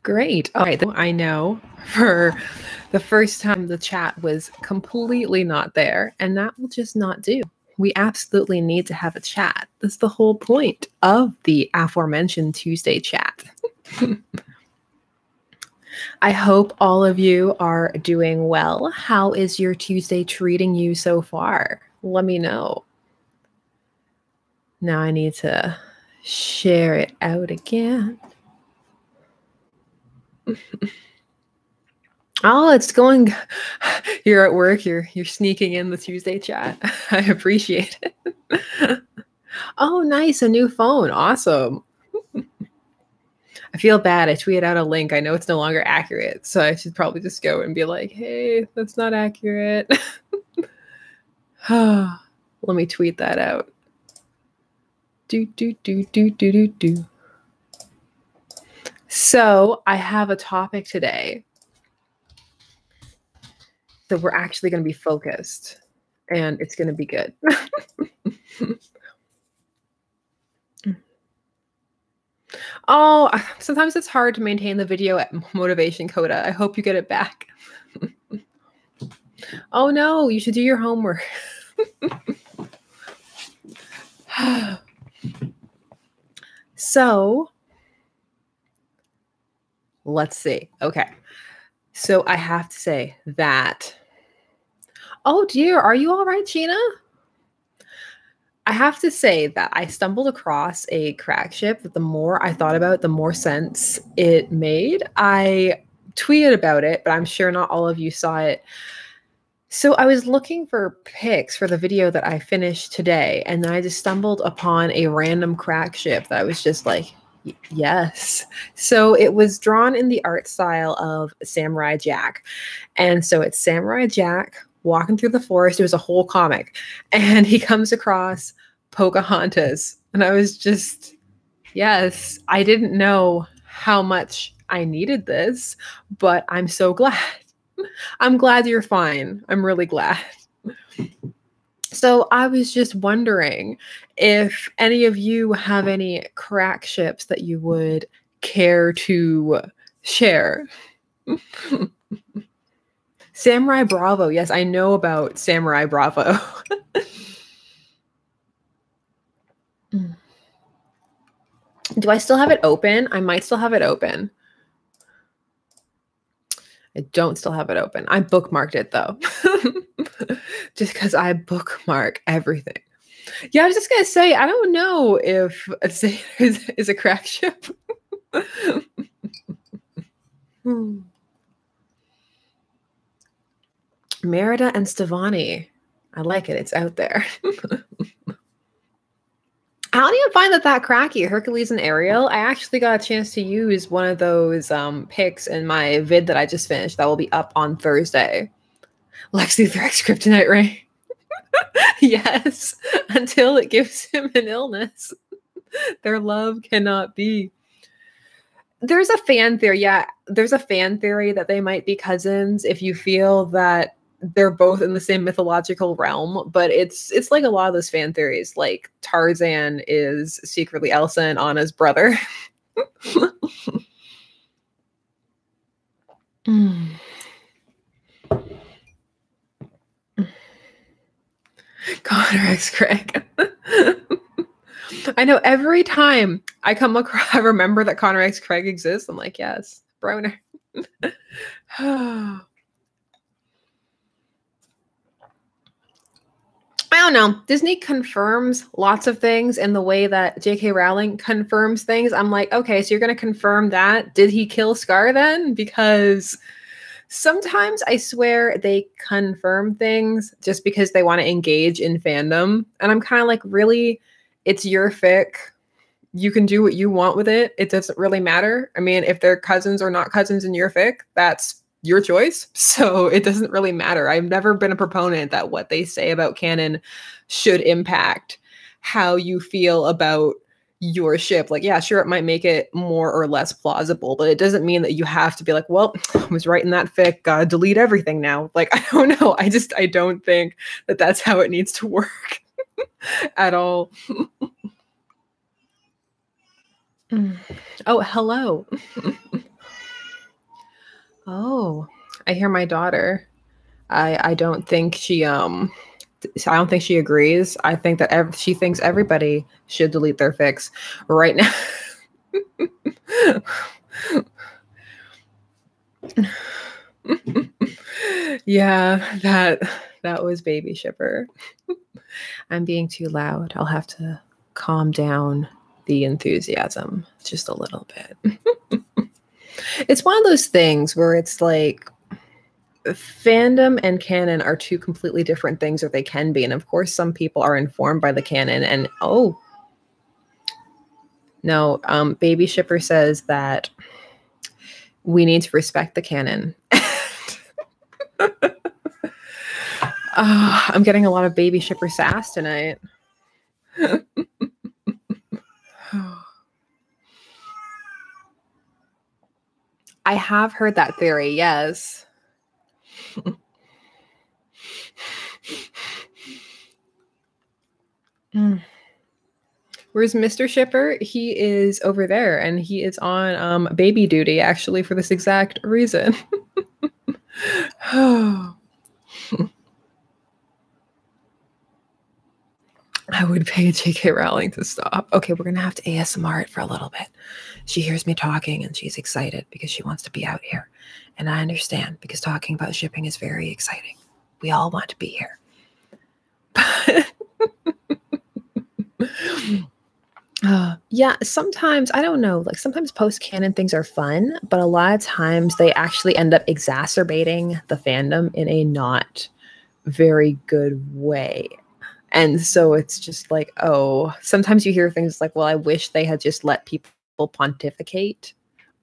Great. All right. I know for the first time the chat was completely not there, and that will just not do. We absolutely need to have a chat. That's the whole point of the aforementioned Tuesday chat. I hope all of you are doing well. How is your Tuesday treating you so far? Let me know. Now I need to share it out again. Oh, it's going. You're at work. You're sneaking in the Tuesday chat. I appreciate it. Oh, nice. A new phone. Awesome. I feel bad. I tweeted out a link. I know it's no longer accurate. So I should probably just go and be like, hey, that's not accurate. Let me tweet that out. Do. So I have a topic today that we're actually going to be focused, and it's going to be good. Oh, sometimes it's hard to maintain the video at motivation quota. I hope you get it back. Oh no, you should do your homework. So let's see. Okay. So I have to say that. Oh dear, are you all right, Gina? I have to say that I stumbled across a crack ship that the more I thought about it, the more sense it made. I tweeted about it, but I'm sure not all of you saw it. So I was looking for pics for the video that I finished today, and then I just stumbled upon a random crack ship that I was just like, yes. So it was drawn in the art style of Samurai Jack. And so it's Samurai Jack walking through the forest. It was a whole comic. And he comes across Pocahontas. And I was just, yes, I didn't know how much I needed this, but I'm so glad. I'm glad you're fine. I'm really glad. So I was just wondering if any of you have any crack ships that you would care to share. Samurai Bravo. Yes, I know about Samurai Bravo. Do I still have it open? I might still have it open. I don't still have it open. I bookmarked it though. Just because I bookmark everything. Yeah, I was just going to say, I don't know if is a crack ship. Merida and Stevani. I like it. It's out there. How do you find that cracky? Hercules and Ariel? I actually got a chance to use one of those pics in my vid that I just finished that will be up on Thursday. Lex Luthor X Kryptonite Ray. Yes, until it gives him an illness. Their love cannot be. There's a fan theory. Yeah, there's a fan theory that they might be cousins if you feel that they're both in the same mythological realm, but it's like a lot of those fan theories, like Tarzan is secretly Elsa and Anna's brother. Connor X Craig. I know every time I come across, I remember that Connor X Craig exists. I'm like, yes, Broner. I don't know. Disney confirms lots of things in the way that J.K. Rowling confirms things. I'm like, okay, so you're going to confirm that. Did he kill Scar then? Because sometimes I swear they confirm things just because they want to engage in fandom. And I'm kind of like, really? It's your fic. You can do what you want with it. It doesn't really matter. I mean, if they're cousins or not cousins in your fic, that's your choice. So it doesn't really matter. I've never been a proponent that what they say about canon should impact how you feel about your ship. Like, yeah, sure, it might make it more or less plausible, but it doesn't mean that you have to be like, well, I was writing that fic, gotta delete everything now. Like, I don't know. I don't think that that's how it needs to work at all. Oh, hello. Oh, I hear my daughter. I don't think she I don't think she agrees. I think that she thinks everybody should delete their fics right now. Yeah, that was baby shipper. I'm being too loud. I'll have to calm down the enthusiasm just a little bit. It's one of those things where it's like fandom and canon are two completely different things, or they can be. And of course, some people are informed by the canon. And oh, no, Baby Shipper says that we need to respect the canon. I'm getting a lot of Baby Shipper sass tonight. I have heard that theory, yes. Where's Mr. Shipper? He is over there, and he is on baby duty, actually, for this exact reason. I would pay J.K. Rowling to stop. Okay, we're going to have to ASMR it for a little bit. She hears me talking, and she's excited because she wants to be out here. And I understand, because talking about shipping is very exciting. We all want to be here. Yeah, sometimes, I don't know, like sometimes post-canon things are fun, but a lot of times they actually end up exacerbating the fandom in a not very good way. And so it's just like, oh, sometimes you hear things like, well, I wish they had just let people pontificate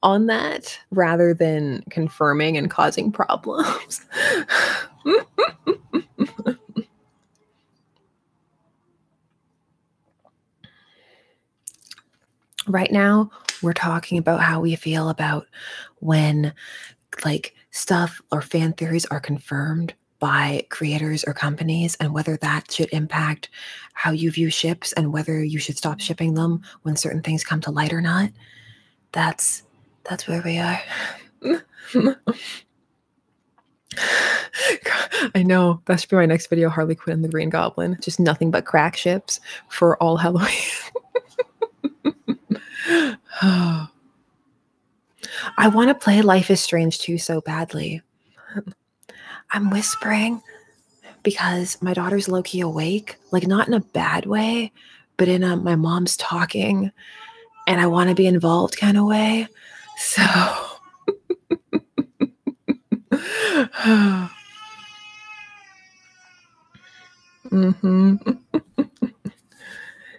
on that rather than confirming and causing problems. Right now, we're talking about how we feel about when like stuff or fan theories are confirmed by creators or companies, and whether that should impact how you view ships and whether you should stop shipping them when certain things come to light or not. That's where we are. I know, that should be my next video, Harley Quinn and the Green Goblin. Just nothing but crack ships for all Halloween. I want to play Life is Strange 2 so badly. I'm whispering because my daughter's low-key awake, like not in a bad way, but in a my mom's talking and I want to be involved kind of way. So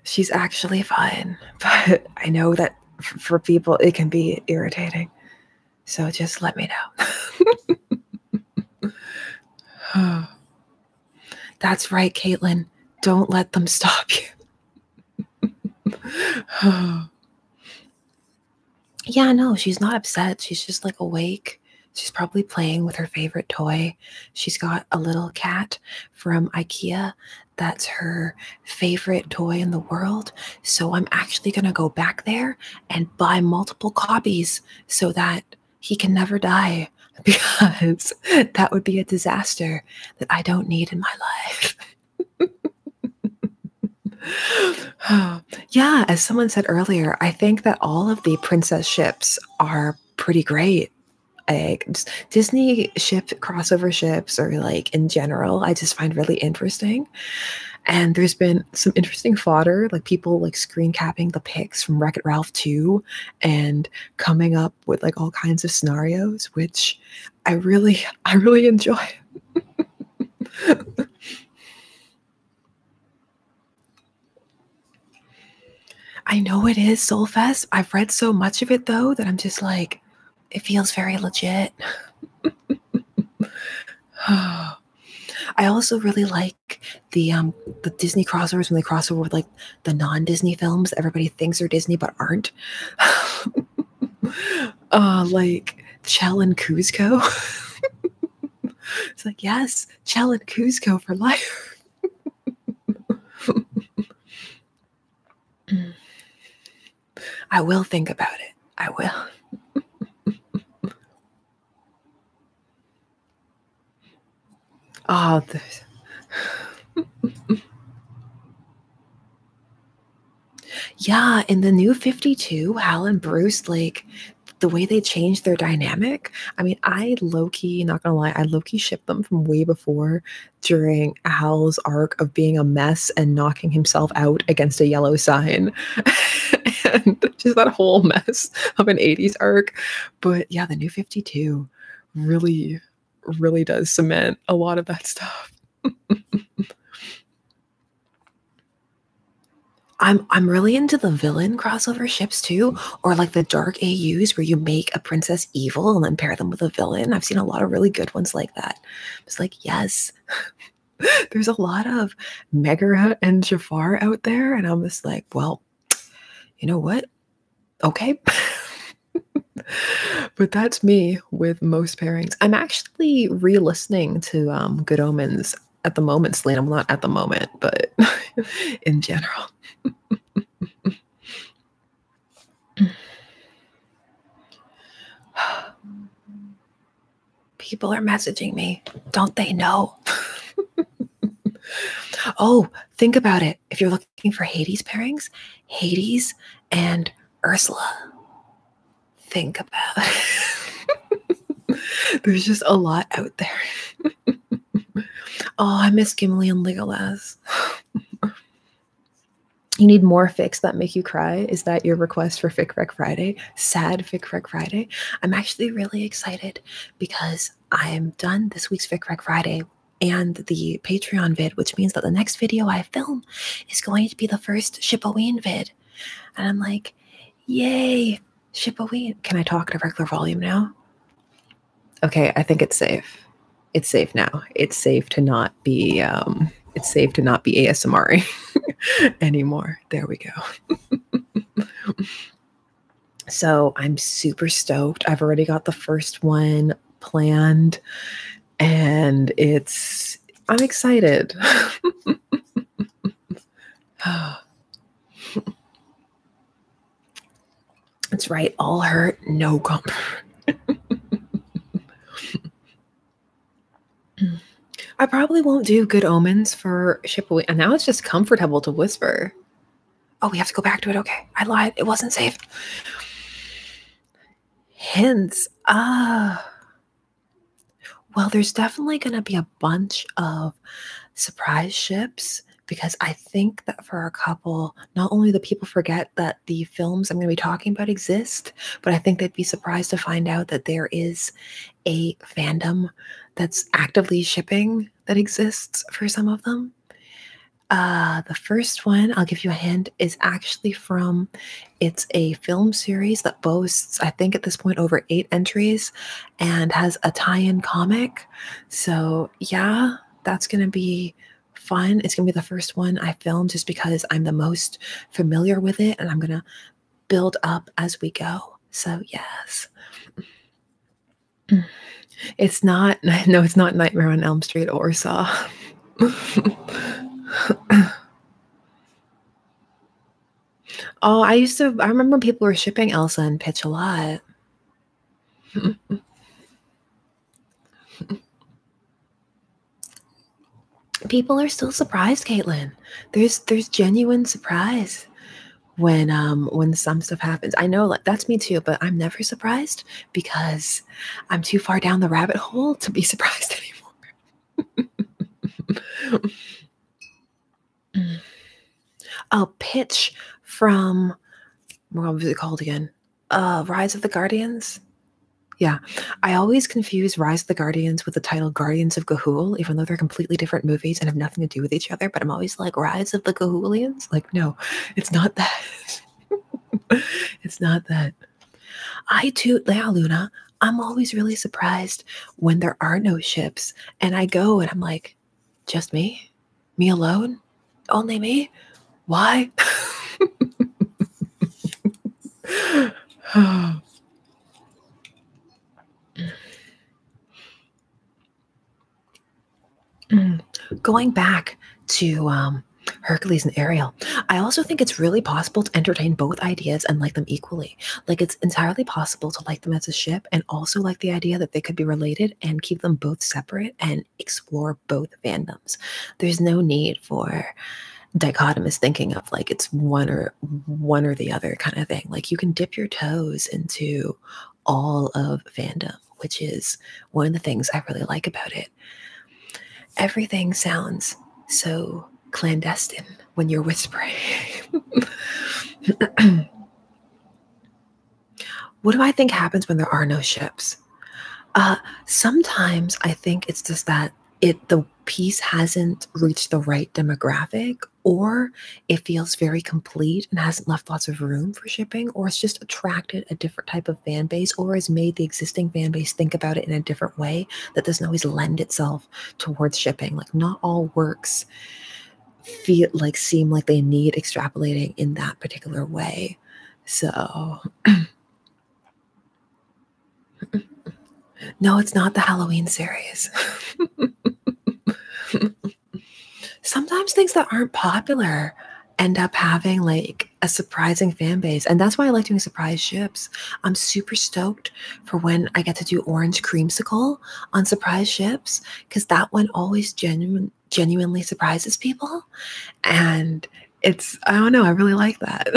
she's actually fine, but I know that for people it can be irritating. So just let me know. That's right, Caitlin. Don't let them stop you. Yeah, no, she's not upset. She's just like awake. She's probably playing with her favorite toy. She's got a little cat from IKEA. That's her favorite toy in the world. So I'm actually going to go back there and buy multiple copies so that he can never die, because that would be a disaster that I don't need in my life. Yeah, as someone said earlier, I think that all of the princess ships are pretty great. Like Disney ship crossover ships, or like in general, I just find really interesting. And there's been some interesting fodder, like people like screen capping the pics from Wreck-It Ralph 2 and coming up with like all kinds of scenarios, which I really enjoy. I know it is Soulfest. I've read so much of it though that I'm just like, it feels very legit. I also really like the Disney crossovers when they cross over with like the non-Disney films that everybody thinks are Disney but aren't. Like Chell and Kuzco. It's like, yes, Chell and Kuzco for life. I will think about it. I will. Oh, yeah, in the new 52, Hal and Bruce, like the way they changed their dynamic. I mean, I low-key, not gonna lie, I low-key shipped them from way before during Hal's arc of being a mess and knocking himself out against a yellow sign. And just that whole mess of an 80s arc. But yeah, the new 52 really, really does cement a lot of that stuff. I'm really into the villain crossover ships too, or like the dark AUs where you make a princess evil and then pair them with a villain. I've seen a lot of really good ones like that. It's like, yes, there's a lot of Megara and Jafar out there, and I'm just like, well, you know what? Okay. But that's me with most pairings. I'm actually re-listening to Good Omens at the moment, Selena. I'm not at the moment, but in general. People are messaging me. Don't they know? Oh, think about it. If you're looking for Hades pairings, Hades and Ursula. Think about it. There's just a lot out there. Oh, I miss Gimli and Legolas. You need more fics that make you cry? Is that your request for Fic Rec Friday? Sad Fic Rec Friday? I'm actually really excited because I am done this week's Fic Rec Friday and the Patreon vid, which means that the next video I film is going to be the first Shippaween vid. And I'm like, yay, Shippaween. Can I talk at a regular volume now? Okay, I think it's safe. It's safe now. It's safe to not be ASMR anymore. There we go. So I'm super stoked. I've already got the first one planned and I'm excited. That's right. All hurt, no comfort. I probably won't do Good Omens for Shippaway. And now it's just comfortable to whisper. Oh, we have to go back to it. Okay. I lied. It wasn't safe. Hints. Well, there's definitely going to be a bunch of surprise ships because I think that for a couple, not only do people forget that the films I'm going to be talking about exist, but I think they'd be surprised to find out that there is a fandom that's actively shipping that exists for some of them. The first one, I'll give you a hint, is actually it's a film series that boasts, I think at this point, over 8 entries and has a tie-in comic. So yeah, that's going to be fun. It's going to be the first one I filmed just because I'm the most familiar with it and I'm going to build up as we go. So yes. It's not, no, it's not Nightmare on Elm Street or Saw. Oh, I remember people were shipping Elsa and Pitch a lot. People are still surprised, Caitlin. There's genuine surprise when some stuff happens. I know, like, that's me too, but I'm never surprised because I'm too far down the rabbit hole to be surprised anymore. Oh, Pitch from, what was it called again? Rise of the Guardians? Yeah, I always confuse Rise of the Guardians with the title Guardians of Ga'Hoole, even though they're completely different movies and have nothing to do with each other. But I'm always like, Rise of the Ga'Hoolians? Like, no, it's not that. It's not that. I too, Lea Luna, I'm always really surprised when there are no ships. And I go and I'm like, just me? Me alone? Only me? Why? Going back to Hercules and Ariel, I also think it's really possible to entertain both ideas and like them equally. Like it's entirely possible to like them as a ship and also like the idea that they could be related and keep them both separate and explore both fandoms. There's no need for dichotomous thinking of like it's one or the other kind of thing. Like you can dip your toes into all of fandom, which is one of the things I really like about it. Everything sounds so clandestine when you're whispering. What do I think happens when there are no ships? Sometimes I think it's just that the piece hasn't reached the right demographic, or it feels very complete and hasn't left lots of room for shipping, or it's just attracted a different type of fan base, or has made the existing fan base think about it in a different way that doesn't always lend itself towards shipping. Like not all works seem like they need extrapolating in that particular way. So no, it's not the Halloween series. Sometimes things that aren't popular end up having like a surprising fan base. And that's why I like doing surprise ships. I'm super stoked for when I get to do Orange Creamsicle on surprise ships, because that one always genuinely surprises people. And I don't know, I really like that.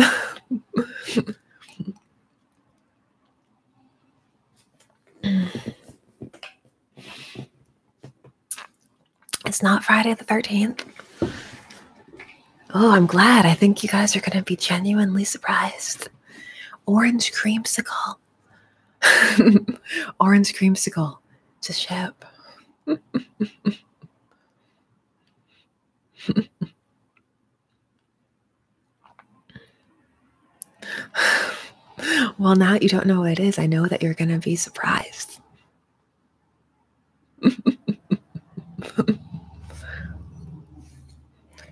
It's not Friday the 13th. Oh, I'm glad. I think you guys are going to be genuinely surprised. Orange Creamsicle. Orange Creamsicle. It's a ship. Well, now you don't know what it is. I know that you're going to be surprised.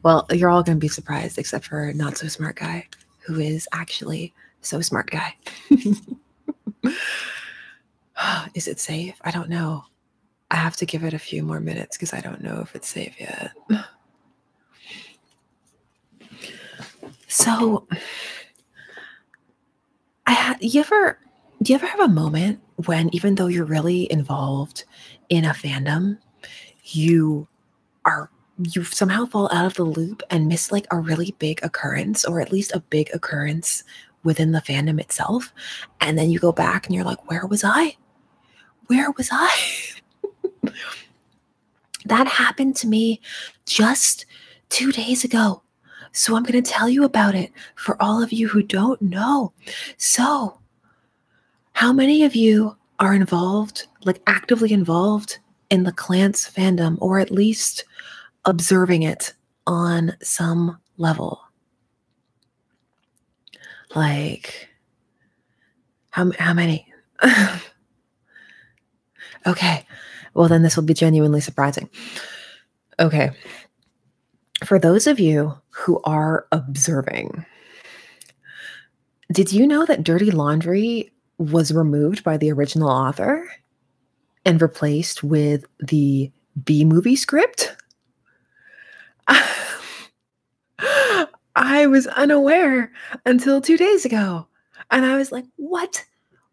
Well, you're all going to be surprised except for Not So Smart Guy, who is actually So Smart Guy. Is it safe? I don't know. I have to give it a few more minutes because I don't know if it's safe yet. So, do you ever have a moment when, even though you're really involved in a fandom, you somehow fall out of the loop and miss like a really big occurrence, or at least a big occurrence within the fandom itself, and then you go back and you're like, where was I? Where was I? That happened to me just 2 days ago. So I'm going to tell you about it for all of you who don't know. So, how many of you are involved, like actively involved in the Clance fandom, or at least observing it on some level? Like, how many? Okay, well then this will be genuinely surprising. Okay, for those of you who are observing, did you know that Dirty Laundry was removed by the original author and replaced with the B-movie script? I was unaware until 2 days ago. And I was like, what?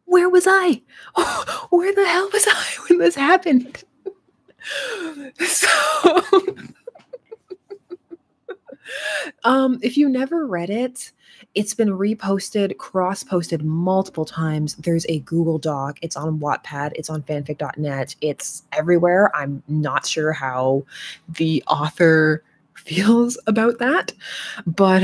Where was I? Oh, where the hell was I when this happened? So, if you never read it, it's been reposted, cross-posted multiple times. There's a Google Doc. It's on Wattpad. It's on fanfic.net. It's everywhere. I'm not sure how the author feels about that, but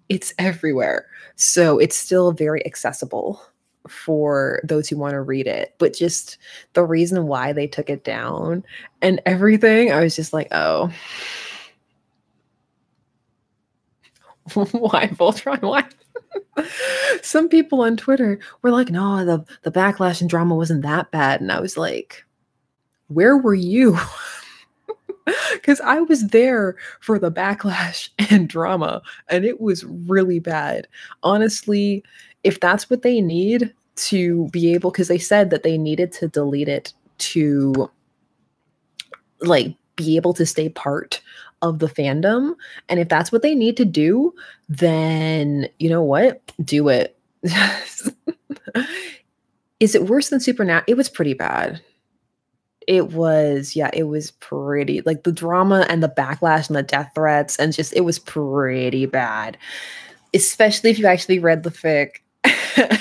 it's everywhere. So it's still very accessible for those who want to read it. But just the reason why they took it down and everything, I was just like, oh. Why Voltron? Why? Some people on Twitter were like, no, the backlash and drama wasn't that bad. And I was like, where were you? Because I was there for the backlash and drama, and it was really bad. Honestly, if that's what they need to be able, because they said that they needed to delete it to like be able to stay part of the fandom. And if that's what they need to do, then you know what? Do it. Is it worse than Supernatural? It was pretty bad. It was, yeah, it was pretty, like, the drama and the backlash and the death threats, and just, it was pretty bad. Especially if you actually read the fic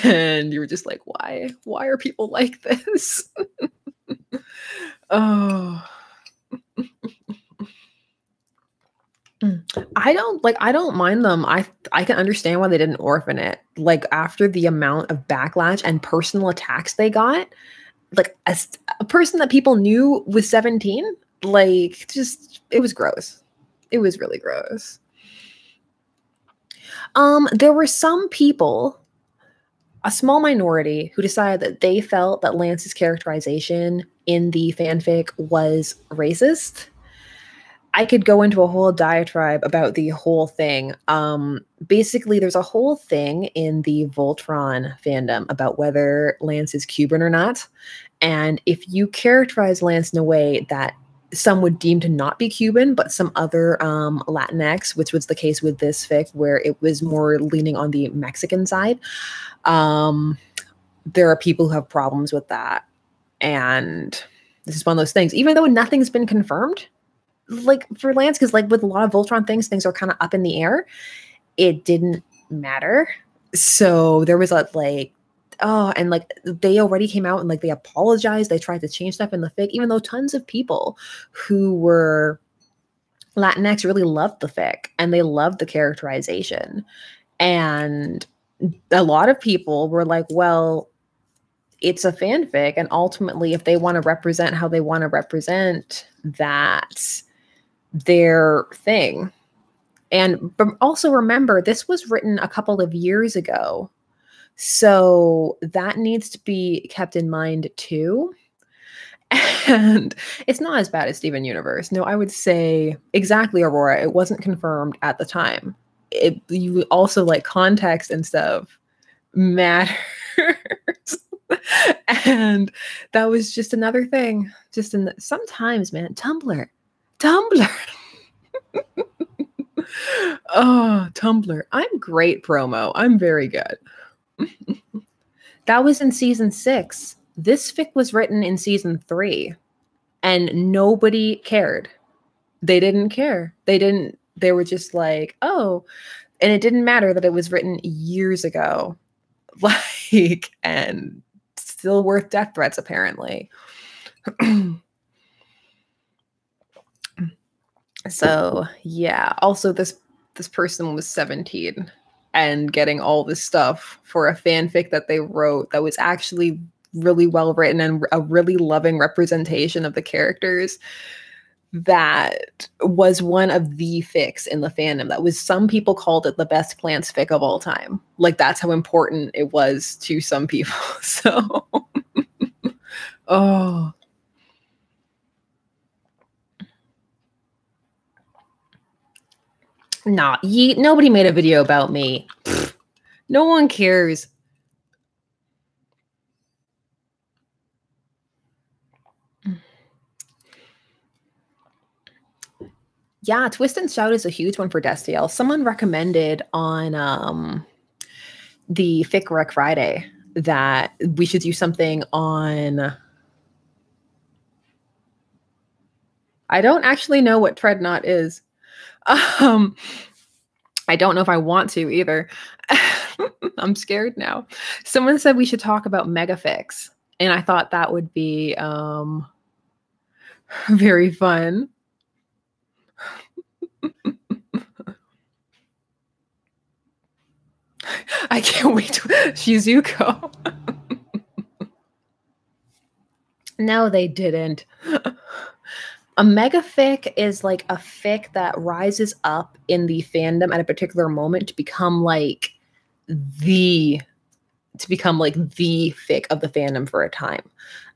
and you were just like, why? Why are people like this? Oh. I don't mind them. I can understand why they didn't orphan it. Like, after the amount of backlash and personal attacks they got, like, a person that people knew was 17, like, just, it was gross. It was really gross. There were some people, a small minority, who decided that they felt that Lance's characterization in the fanfic was racist. I could go into a whole diatribe about the whole thing. Basically, there's a whole thing in the Voltron fandom about whether Lance is Cuban or not. And if you characterize Lance in a way that some would deem to not be Cuban, but some other Latinx, which was the case with this fic, where it was more leaning on the Mexican side, there are people who have problems with that. And this is one of those things, even though nothing's been confirmed, like, for Lance, because, like, with a lot of Voltron things are kind of up in the air. It didn't matter. So there was a, like, oh, and, like, they already came out and, like, they apologized. They tried to change stuff in the fic, even though tons of people who were Latinx really loved the fic and they loved the characterization. And a lot of people were like, well, it's a fanfic, and ultimately, if they want to represent how they want to represent, that's their thing. And also remember, this was written a couple of years ago, so that needs to be kept in mind too. And it's not as bad as Steven Universe. No, I would say exactly, Aurora. It wasn't confirmed at the time. You also, like, context and stuff matters. And that was just another thing. Just sometimes, man, Tumblr. Oh, Tumblr. I'm great promo. I'm very good. That was in season 6. This fic was written in season 3, and nobody cared. They didn't care. They were just like, oh, and it didn't matter that it was written years ago. Like, and still worth death threats, apparently. So, yeah. Also, this person was 17 and getting all this stuff for a fanfic that they wrote that was actually really well written and a really loving representation of the characters. That was one of the fics in the fandom. That was, some people called it the best plants fic of all time. Like, that's how important it was to some people. So, oh. Nah, nobody made a video about me. Pfft, no one cares. Yeah, Twist and Shout is a huge one for Destiel. Someone recommended on the Fic Rec Friday that we should do something on... I don't actually know what Treadnought is. I don't know if I want to either. I'm scared now. Someone said we should talk about megafics, and I thought that would be very fun. I can't wait to Shizuko. No, they didn't. A megafic is like a fic that rises up in the fandom at a particular moment to become like the fic of the fandom for a time.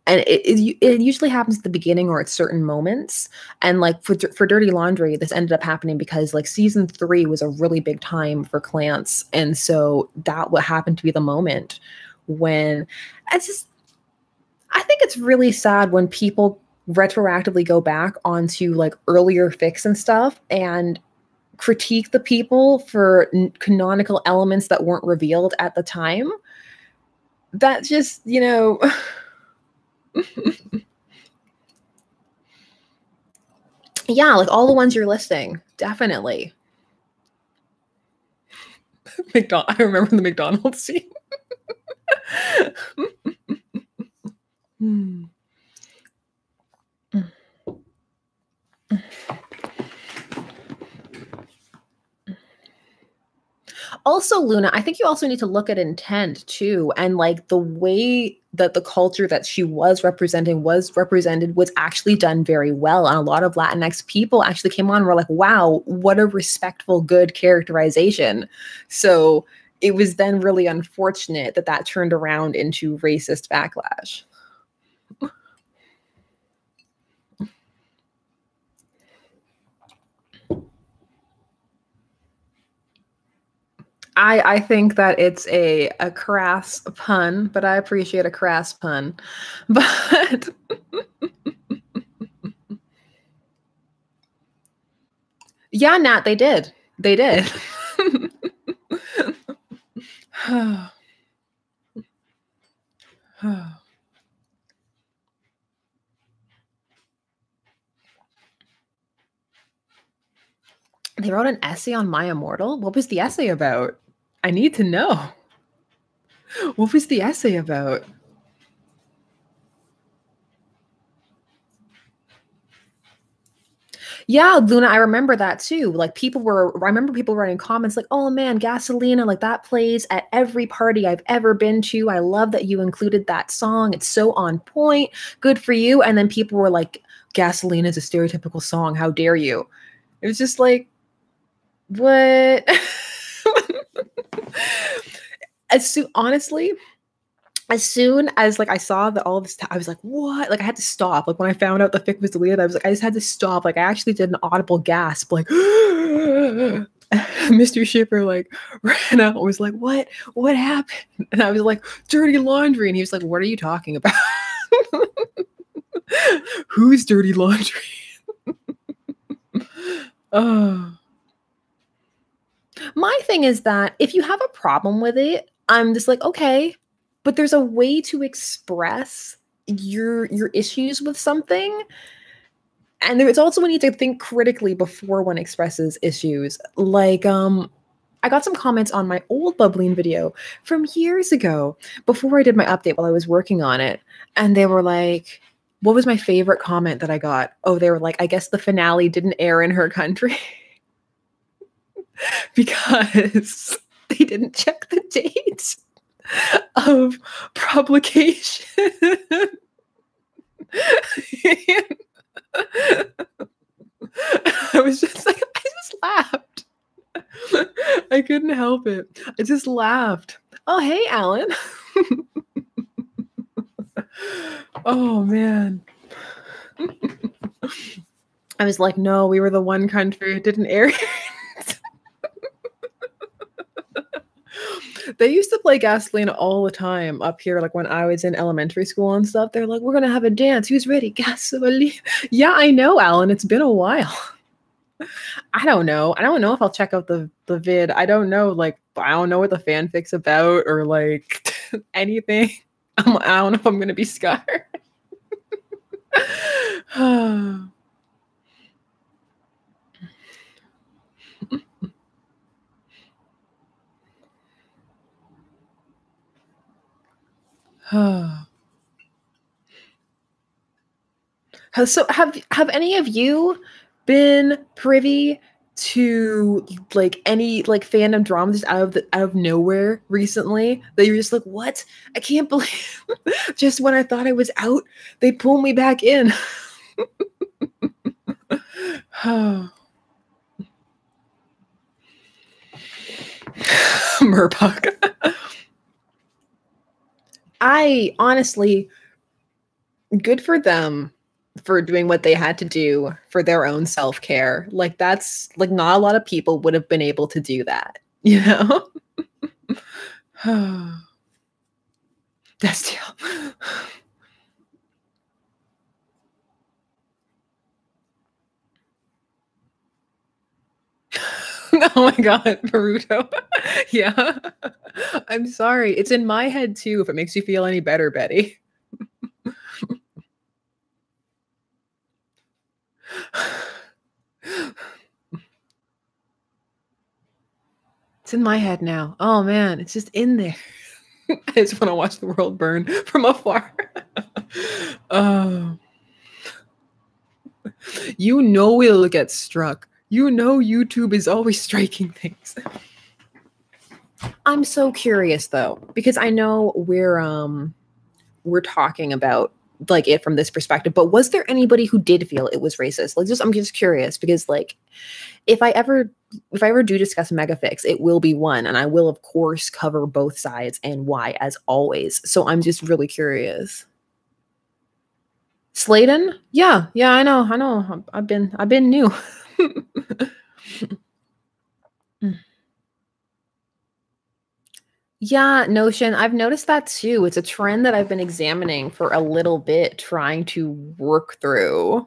And it usually happens at the beginning or at certain moments. And like for Dirty Laundry, this ended up happening because like season 3 was a really big time for Clance. And so that what happened to be the moment when I think it's really sad when people retroactively go back onto like earlier fics and stuff and critique the people for canonical elements that weren't revealed at the time. That just, you know, yeah, like all the ones you're listing, definitely. I remember the McDonald's scene. Also, Luna, I think you also need to look at intent too, and like the way that the culture that she was represented was actually done very well. And a lot of Latinx people actually came on and were like, wow, what a respectful, good characterization. So it was then really unfortunate that that turned around into racist backlash. I think that it's a crass pun, but I appreciate a crass pun. But yeah, Nat, they did. They did. They wrote an essay on My Immortal? What was the essay about? I need to know. What was the essay about? Yeah, Luna, I remember that too. Like I remember people writing comments like, oh man, Gasolina, like that plays at every party I've ever been to. I love that you included that song. It's so on point. Good for you. And then people were like, Gasolina is a stereotypical song. How dare you? It was just like, what? Honestly, as soon as like I saw that all of this, I was like, what? Like I had to stop. Like when I found out the fic was deleted, I was like, I just had to stop. Like I actually did an audible gasp, like Mr. Shipper like ran out, was like, what? What happened? And I was like, dirty laundry. And he was like, what are you talking about? Who's dirty laundry? Oh. My thing is that if you have a problem with it, I'm just like, okay, but there's a way to express your issues with something. And there's also we need to think critically before one expresses issues. Like, I got some comments on my old Bubbling video from years ago before I did my update while I was working on it. And they were like, what was my favorite comment that I got? Oh, they were like, I guess the finale didn't air in her country. Because they didn't check the date of publication. I was just like, I just laughed. I couldn't help it. I just laughed. Oh, hey, Alan. Oh, man. I was like, no, we were the one country it didn't air. They used to play Gasolina all the time up here, like when I was in elementary school and stuff. They're like, we're going to have a dance. Who's ready? Gasolina. Yeah, I know, Alan. It's been a while. I don't know. I don't know if I'll check out the vid. I don't know. Like, I don't know what the fanfic's about or like anything. I don't know if I'm going to be scarred. So have any of you been privy to like any like fandom drama just out of nowhere recently that you're just like, what? I can't believe just when I thought I was out, they pull me back in. Murpuck. I honestly, good for them for doing what they had to do for their own self-care. Like that's like not a lot of people would have been able to do that, you know? That's Oh my god, Naruto. Yeah. I'm sorry. It's in my head too, if it makes you feel any better, Betty. It's in my head now. Oh man, it's just in there. I just want to watch the world burn from afar. Oh, you know it'll get struck. You know YouTube is always striking things. I'm so curious though, because I know we're talking about like it from this perspective, but was there anybody who did feel it was racist? Like, just I'm just curious because like if I ever do discuss megafix, it will be one, and I will of course cover both sides and why as always. So I'm just really curious. Sladen? Yeah, I know. I've been new. Yeah, Notion. I've noticed that too. It's a trend that I've been examining for a little bit, trying to work through.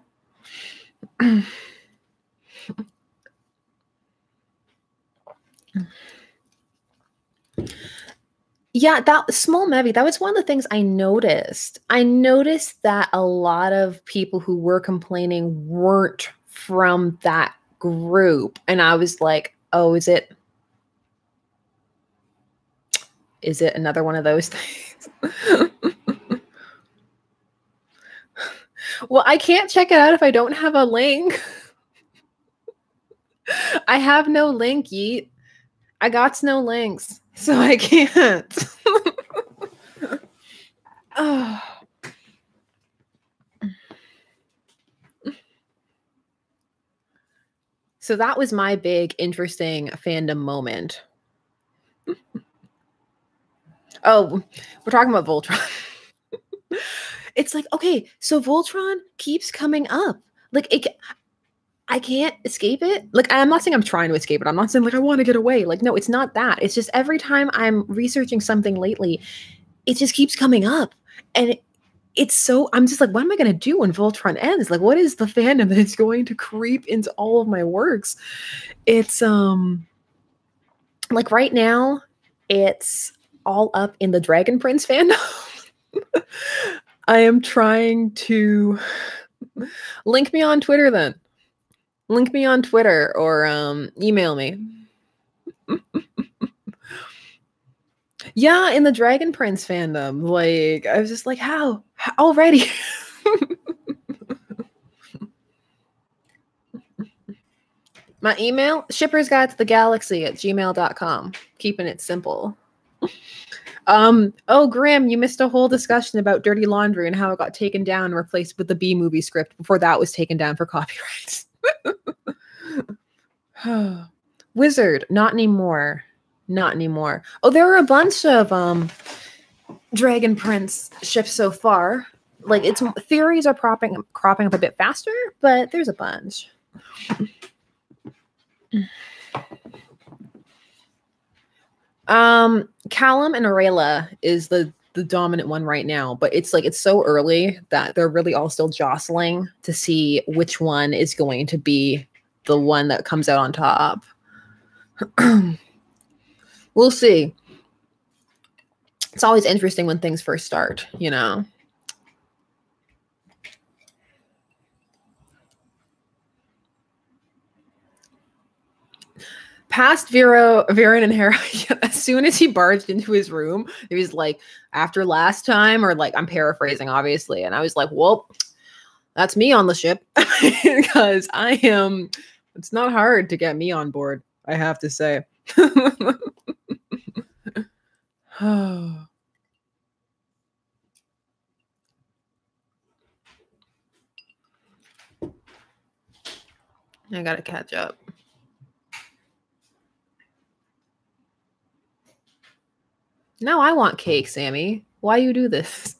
Yeah, that small Mevy, that was one of the things I noticed. I noticed that a lot of people who were complaining weren't from that group. And I was like, oh, is it another one of those things? Well, I can't check it out if I don't have a link. I have no link, Yeet. I got no links, so I can't. Oh. So that was my big, interesting fandom moment. Oh, we're talking about Voltron. It's like, okay, so Voltron keeps coming up. Like, I can't escape it. Like, I'm not saying I'm trying to escape it. I'm not saying, like, I want to get away. Like, no, it's not that. It's just every time I'm researching something lately, it just keeps coming up. And it's so, I'm just like, what am I going to do when Voltron ends? Like, what is the fandom that is going to creep into all of my works? It's, like, right now, it's all up in the Dragon Prince fandom. I am trying to link me on Twitter then. Link me on Twitter or email me. Yeah, in the Dragon Prince fandom. Like, I was just like, how already? My email, shippersguide to the galaxy@gmail.com. Keeping it simple. Oh, Graham, you missed a whole discussion about Dirty Laundry and how it got taken down and replaced with the B movie script before that was taken down for copyright. Wizard, not anymore. Not anymore. Oh, there are a bunch of Dragon Prince ships so far. Like, it's theories are cropping up a bit faster, but there's a bunch. Callum and Aurelia is the dominant one right now, but it's like it's so early that they're really all still jostling to see which one is going to be the one that comes out on top. We'll see. It's always interesting when things first start, you know. Past Viren and Hera, as soon as he barged into his room, he was like, after last time, or like, I'm paraphrasing, obviously. And I was like, well, that's me on the ship. Because it's not hard to get me on board, I have to say. I gotta catch up. Now I want cake, Sammy. Why you do this?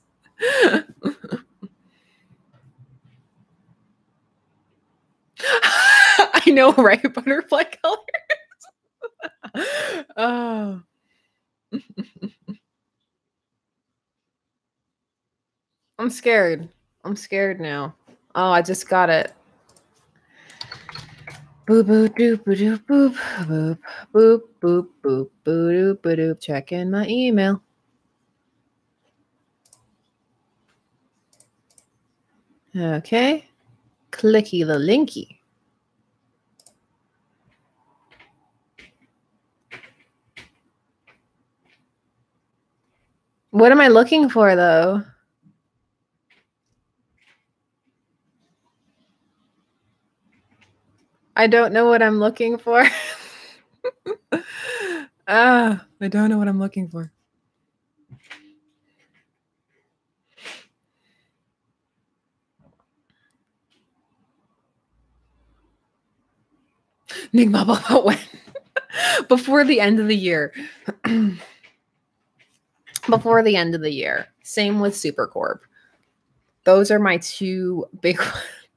I know, right? Butterfly colors. Oh. I'm scared. I'm scared now. Oh, I just got it. Boop boop doop doop boop boop boop boop boop boop boop doop. Checking my email. Okay. Clicky the linky. What am I looking for though? I don't know what I'm looking for. I don't know what I'm looking for. Nick Bubble about when? Before the end of the year. Before the end of the year. Same with Supercorp. Those are my two big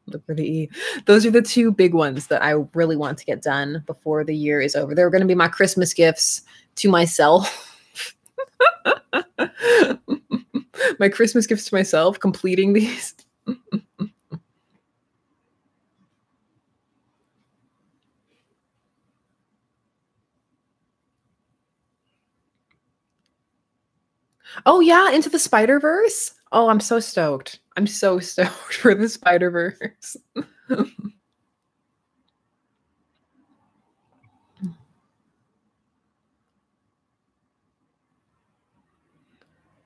Liberty. Those are the two big ones that I really want to get done before the year is over. They're going to be my Christmas gifts to myself. My Christmas gifts to myself, completing these. Oh yeah, Into the Spider-Verse. Oh, I'm so stoked. I'm so stoked for the Spider-Verse.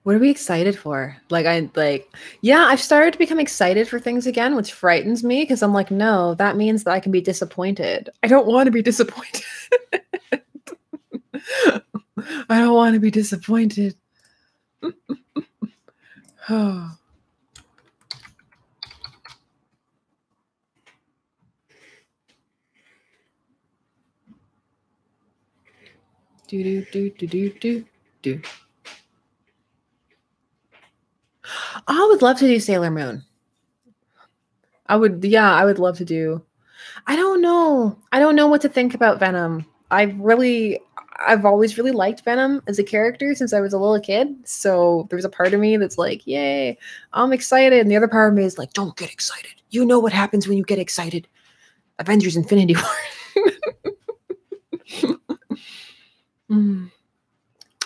What are we excited for? Yeah, I've started to become excited for things again, which frightens me because I'm like, no, that means that I can be disappointed. I don't want to be disappointed. I don't want to be disappointed. Oh. Do. I would love to do Sailor Moon. I would love to do. I don't know. I don't know what to think about Venom. I've always really liked Venom as a character since I was a little kid. So there's a part of me that's like, yay, I'm excited. And the other part of me is like, don't get excited. You know what happens when you get excited. Avengers Infinity War.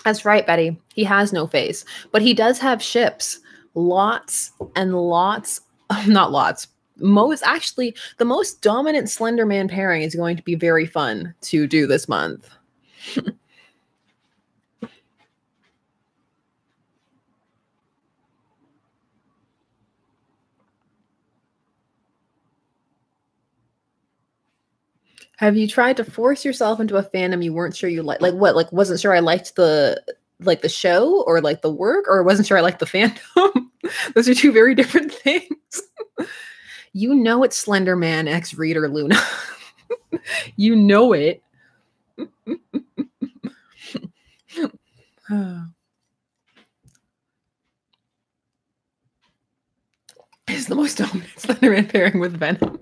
That's right, Betty. He has no face, but he does have ships. Lots and lots. Not lots. The most dominant Slender Man pairing is going to be very fun to do this month. Have you tried to force yourself into a fandom you weren't sure you liked? Like what? Like wasn't sure I liked the show or like the work, or wasn't sure I liked the fandom? Those are two very different things. You know it's Slender Man X Reader Luna. You know it. It's the most dominant Slenderman pairing with Venom.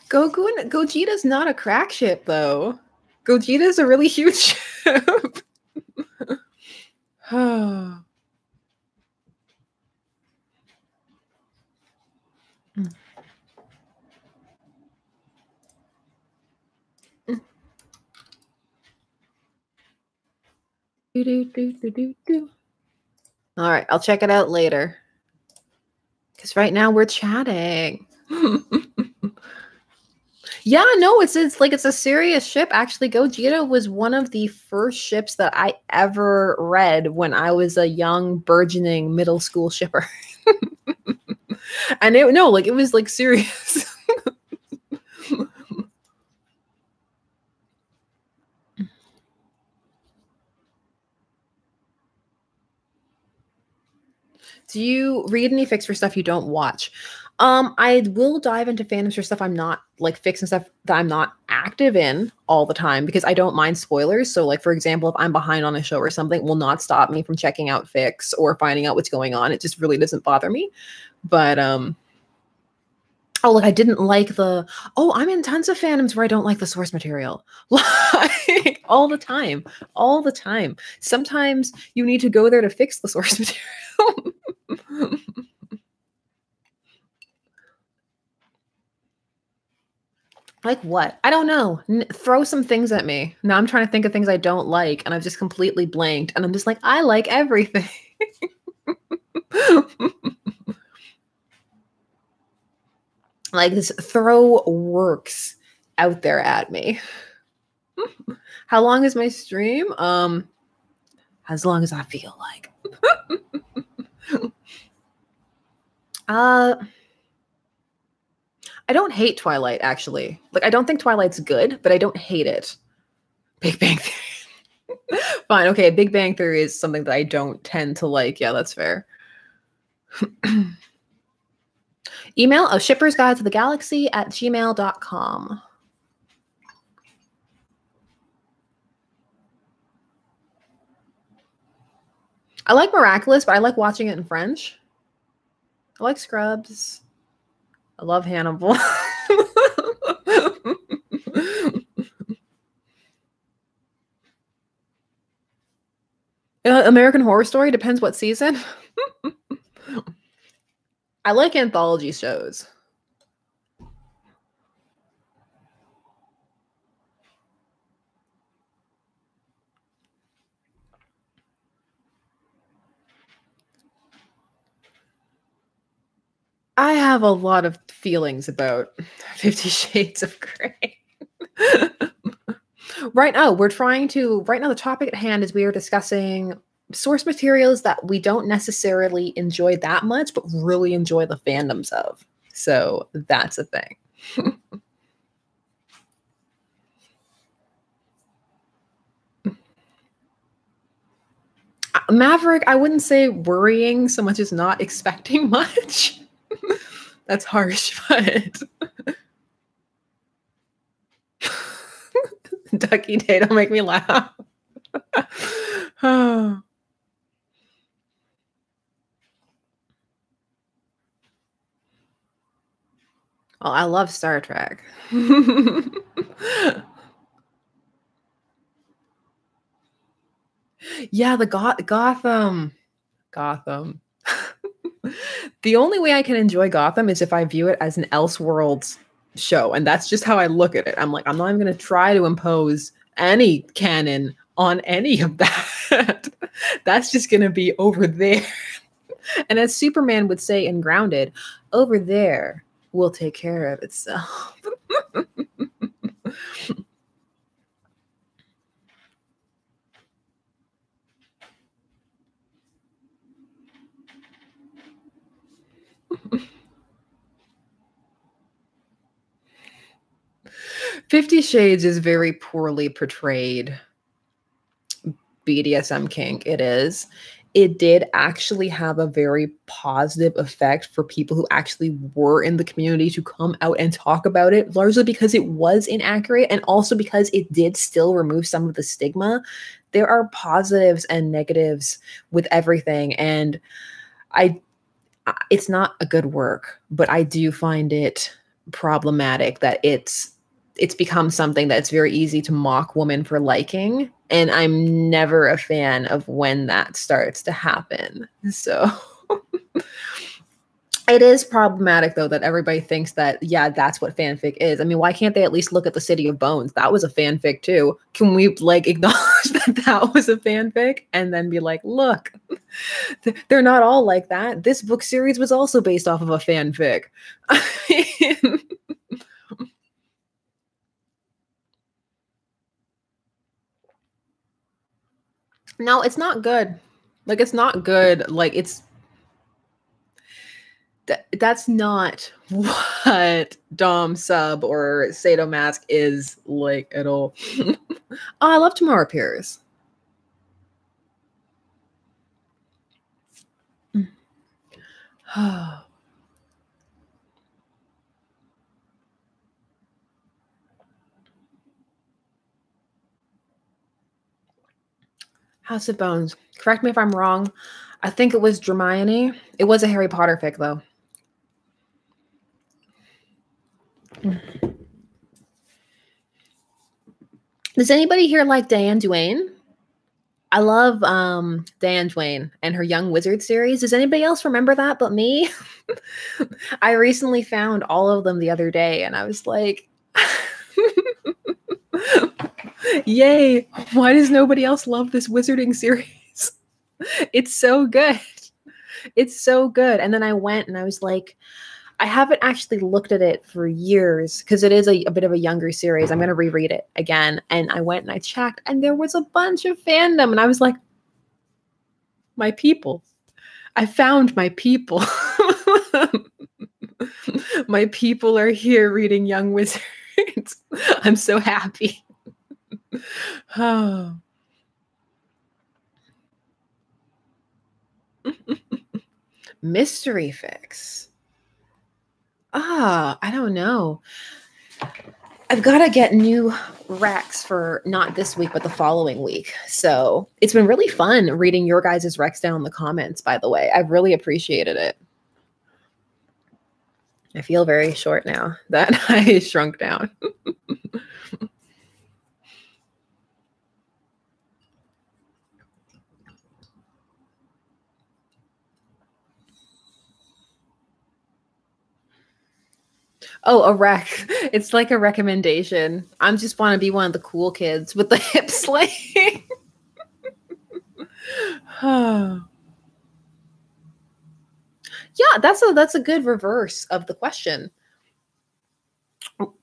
Gogeta's not a crack ship, though. Gogeta's a really huge ship. All right, I'll check it out later. Because right now we're chatting. Yeah, no, it's a serious ship. Actually, Gogeta was one of the first ships that I ever read when I was a young, burgeoning middle school shipper. And it was like serious. Do you read any fics for stuff you don't watch? I will dive into fandoms for stuff I'm not like fics and stuff that I'm not active in all the time because I don't mind spoilers. So, like for example, if I'm behind on a show or something, will not stop me from checking out fics or finding out what's going on. It just really doesn't bother me. But oh, look, I didn't like I'm in tons of fandoms where I don't like the source material. Like all the time. All the time. Sometimes you need to go there to fix the source material. Like what? I don't know. Throw some things at me. Now I'm trying to think of things I don't like, and I've just completely blanked. And I'm just like, I like everything. Like, this throw works out there at me. How long is my stream? As long as I feel like. I don't hate Twilight, actually. Like, I don't think Twilight's good, but I don't hate it. Big Bang Theory. Fine, okay, Big Bang Theory is something that I don't tend to like. Yeah, that's fair. Email a shipper's guide to the galaxy at gmail.com. I like Miraculous, but I like watching it in French. I like Scrubs. I love Hannibal. American Horror Story depends what season. I like anthology shows. I have a lot of feelings about 50 Shades of Grey. Right now, the topic at hand is we are discussing source materials that we don't necessarily enjoy that much, but really enjoy the fandoms of. So that's a thing. Maverick, I wouldn't say worrying so much as not expecting much. That's harsh, but Ducky Day don't make me laugh. Oh, well, I love Star Trek. Yeah, the Gotham. Gotham. The only way I can enjoy Gotham is if I view it as an Elseworlds show, and that's just how I look at it. I'm like, I'm not even going to try to impose any canon on any of that. That's just going to be over there. And as Superman would say in Grounded, over there will take care of itself. 50 Shades is very poorly portrayed BDSM kink. It is. It did actually have a very positive effect for people who actually were in the community to come out and talk about it, largely because it was inaccurate and also because it did still remove some of the stigma. There are positives and negatives with everything, and it's not a good work, but I do find it problematic that it's become something that's very easy to mock women for liking, and I'm never a fan of when that starts to happen. So it is problematic, though, that everybody thinks that, yeah, that's what fanfic is. I mean, why can't they at least look at the City of Bones? That was a fanfic too. Can we like acknowledge that that was a fanfic and then be like, look, they're not all like that. This book series was also based off of a fanfic. I mean, no, it's not good. Like, it's not good. Like, that's not what Dom Sub or Sadomask is like at all. Oh, I love Tomorrow Appears. House of Bones. Correct me if I'm wrong. I think it was Hermione. It was a Harry Potter fic, though. Does anybody here like Diane Duane? I love Diane Duane and her Young Wizard series. Does anybody else remember that but me? I recently found all of them the other day, and I was like, Yay. Why does nobody else love this wizarding series? It's so good. It's so good. And then I went and I was like, I haven't actually looked at it for years because it is a bit of a younger series. I'm going to reread it again. And I went and I checked and there was a bunch of fandom. And I was like, my people. I found my people. My people are here reading Young Wizards. I'm so happy. Oh. Mystery Fix. I don't know. I've got to get new recs for not this week, but the following week. So it's been really fun reading your guys' recs down in the comments, by the way. I've really appreciated it. I feel very short now that I shrunk down. Oh, a rec. It's like a recommendation. I just want to be one of the cool kids with the hip sling. Yeah, that's a good reverse of the question.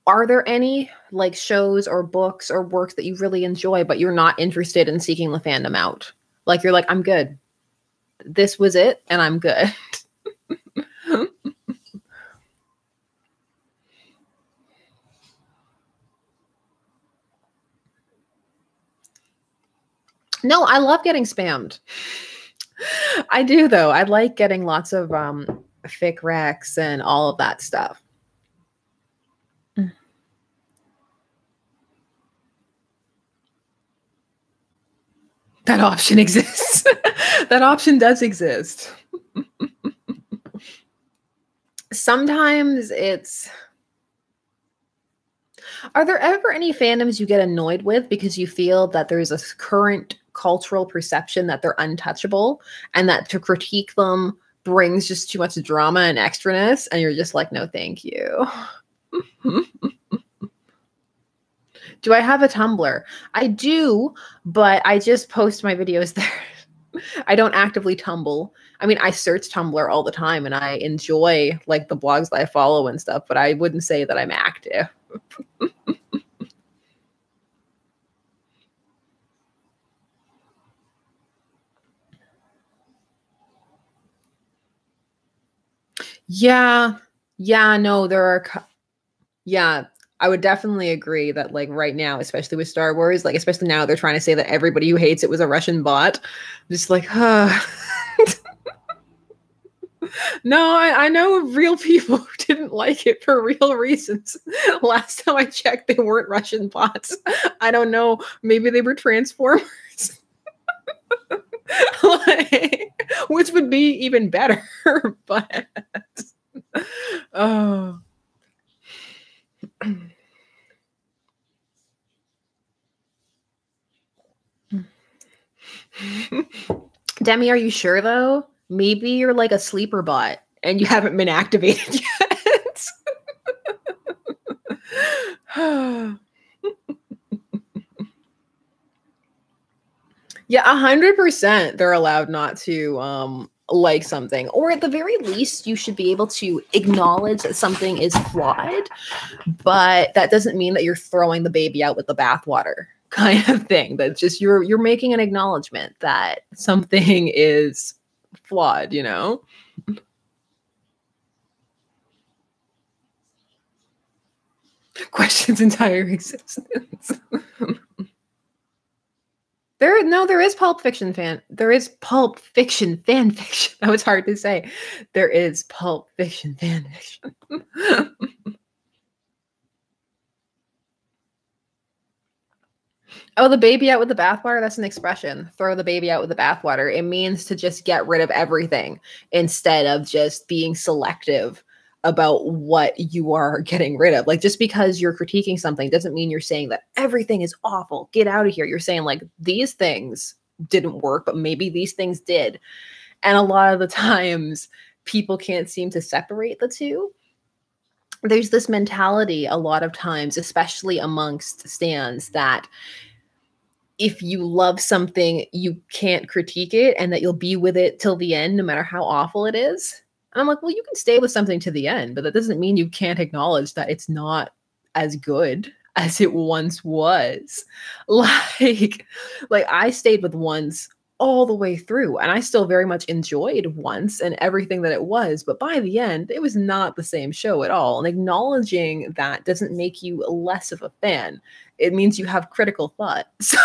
Are there any like shows or books or works that you really enjoy, but you're not interested in seeking the fandom out? Like you're like, I'm good. This was it, and I'm good. No, I love getting spammed. I do though. I like getting lots of fic recs and all of that stuff. That option exists. That option does exist. Sometimes it's... Are there ever any fandoms you get annoyed with because you feel that there's a current cultural perception that they're untouchable and that to critique them brings just too much drama and extraness and you're just like, no, thank you. Do I have a Tumblr? I do, but I just post my videos there. I don't actively tumble. I mean, I search Tumblr all the time and I enjoy like the blogs that I follow and stuff, but I wouldn't say that I'm active. Yeah. Yeah, no, there are yeah, I would definitely agree that like right now, especially with Star Wars, like especially now they're trying to say that everybody who hates it was a Russian bot. I'm just like, No, I know real people who didn't like it for real reasons. Last time I checked, they weren't Russian bots. I don't know. Maybe they were Transformers. Like, which would be even better. But oh. Demi, are you sure though? Maybe you're like a sleeper bot and you haven't been activated yet. Yeah, 100% they're allowed not to like something. Or at the very least, you should be able to acknowledge that something is flawed, but that doesn't mean that you're throwing the baby out with the bathwater kind of thing. That's just you're making an acknowledgement that something is flawed, you know? Questions entire existence. There is Pulp Fiction fan. There is Pulp Fiction fan fiction. That was hard to say. There is Pulp Fiction fan fiction. Oh, the baby out with the bathwater? That's an expression. Throw the baby out with the bathwater. It means to just get rid of everything instead of just being selective about what you are getting rid of. Like, just because you're critiquing something doesn't mean you're saying that everything is awful. Get out of here. You're saying, like, these things didn't work, but maybe these things did. And a lot of the times, people can't seem to separate the two. There's this mentality a lot of times, especially amongst stands, that if you love something, you can't critique it and that you'll be with it till the end, no matter how awful it is. And I'm like, well, you can stay with something to the end, but that doesn't mean you can't acknowledge that it's not as good as it once was. Like, like I stayed with Once all the way through, and I still very much enjoyed Once and everything that it was, but by the end, it was not the same show at all. And acknowledging that doesn't make you less of a fan. It means you have critical thought. So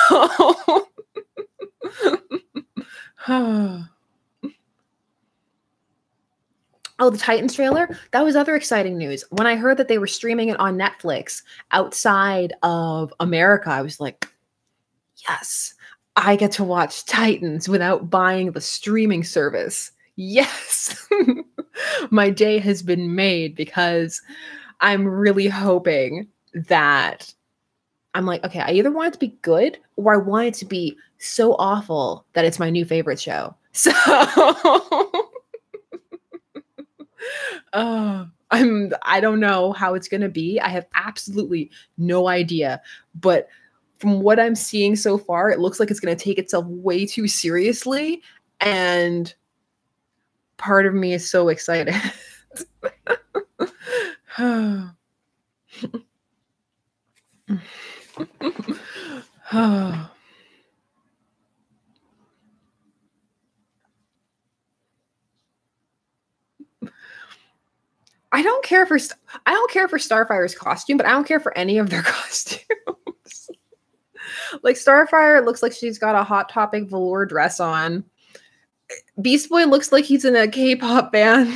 oh, the Titans trailer? That was other exciting news. When I heard that they were streaming it on Netflix outside of America, I was like, yes, I get to watch Titans without buying the streaming service. Yes. My day has been made because I'm really hoping that I'm like, okay, I either want it to be good or I want it to be so awful that it's my new favorite show. So I don't know how it's gonna be. I have absolutely no idea. But from what I'm seeing so far, it looks like it's gonna take itself way too seriously. And part of me is so excited. I don't care for Starfire's costume, but I don't care for any of their costumes. Like Starfire looks like she's got a Hot Topic velour dress on. Beast Boy looks like he's in a K-pop band.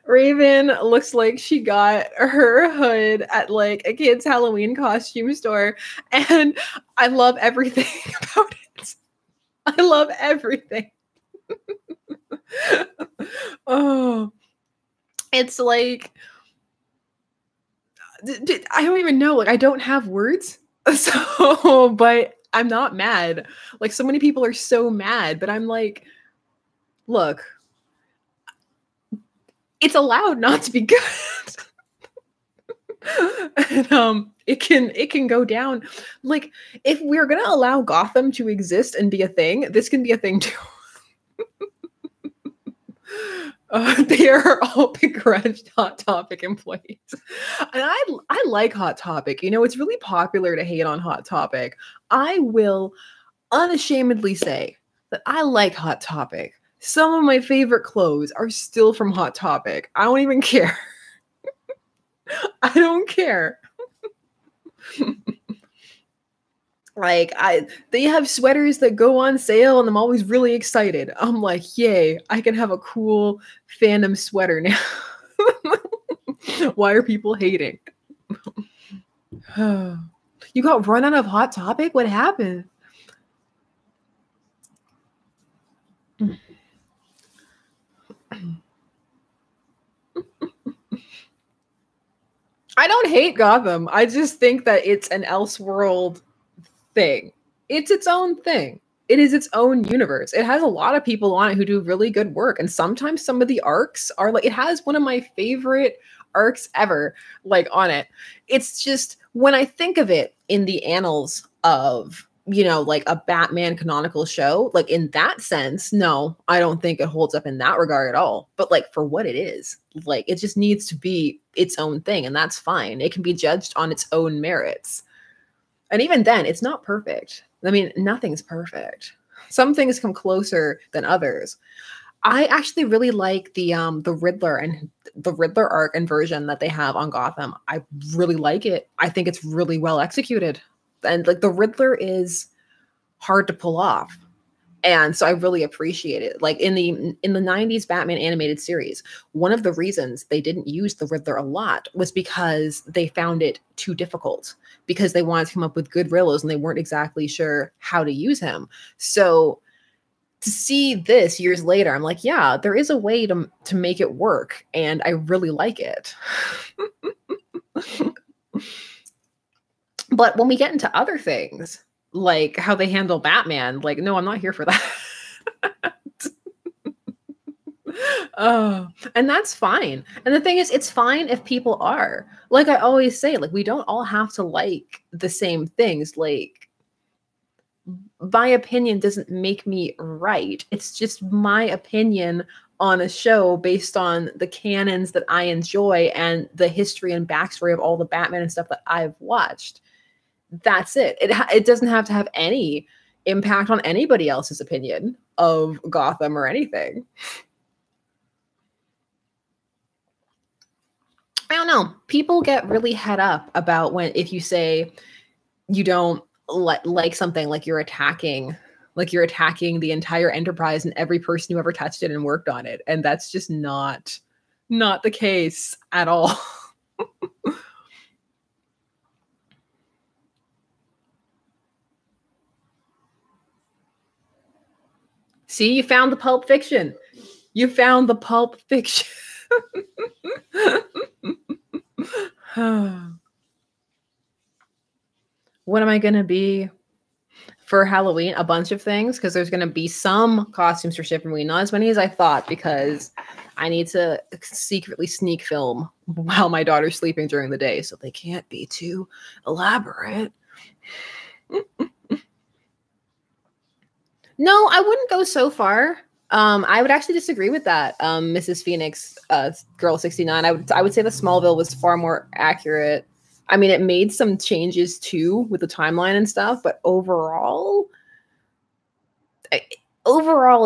Raven looks like she got her hood at like a kid's Halloween costume store. And I love everything about it. I love everything. Oh, it's like, I don't even know. Like, I don't have words. So, but I'm not mad. Like, so many people are so mad, but I'm like, look, it's allowed not to be good. And it can go down. Like, if we're gonna allow Gotham to exist and be a thing, this can be a thing too. They are all begrudged Hot Topic employees. And I like Hot Topic. You know, it's really popular to hate on Hot Topic. I will unashamedly say that I like Hot Topic. Some of my favorite clothes are still from Hot Topic. I don't even care. I don't care. Like, they have sweaters that go on sale and I'm always really excited. I'm like, yay, I can have a cool Fandom sweater now. Why are people hating? You got run out of Hot Topic? What happened? I don't hate Gotham. I just think that it's an Elseworld thing. It's its own thing. It is its own universe. It has a lot of people on it who do really good work. And sometimes some of the arcs are like, it has one of my favorite arcs ever, like on it. It's just when I think of it in the annals of, you know, like a Batman canonical show, like in that sense, no, I don't think it holds up in that regard at all. But like for what it is, like it just needs to be its own thing. And that's fine. It can be judged on its own merits. And even then, it's not perfect. I mean, nothing's perfect. Some things come closer than others. I actually really like the Riddler and the Riddler arc and version that they have on Gotham. I really like it. I think it's really well executed. And like the Riddler is hard to pull off. And so I really appreciate it. Like in the 90s Batman animated series, one of the reasons they didn't use the Riddler a lot was because they found it too difficult, because they wanted to come up with good Riddlers and they weren't exactly sure how to use him. So to see this years later, I'm like, yeah, there is a way to make it work. And I really like it. But when we get into other things, like how they handle Batman, like, no, I'm not here for that. Oh, and that's fine. And the thing is, it's fine if people are. Like I always say, like we don't all have to like the same things. Like my opinion doesn't make me right. It's just my opinion on a show based on the canons that I enjoy and the history and backstory of all the Batman and stuff that I've watched. That's it. It doesn't have to have any impact on anybody else's opinion of Gotham or anything. I don't know. People get really head up about when if you say you don't like something, like you're attacking the entire enterprise and every person who ever touched it and worked on it, and that's just not the case at all. See, you found the Pulp Fiction. You found the Pulp Fiction. What am I going to be for Halloween? A bunch of things, because there's going to be some costumes for Halloween. Not as many as I thought, because I need to secretly sneak film while my daughter's sleeping during the day, so they can't be too elaborate. No, I wouldn't go so far. I would actually disagree with that. Mrs. Phoenix, Girl 69. I would say the Smallville was far more accurate. I mean, it made some changes too with the timeline and stuff, but overall,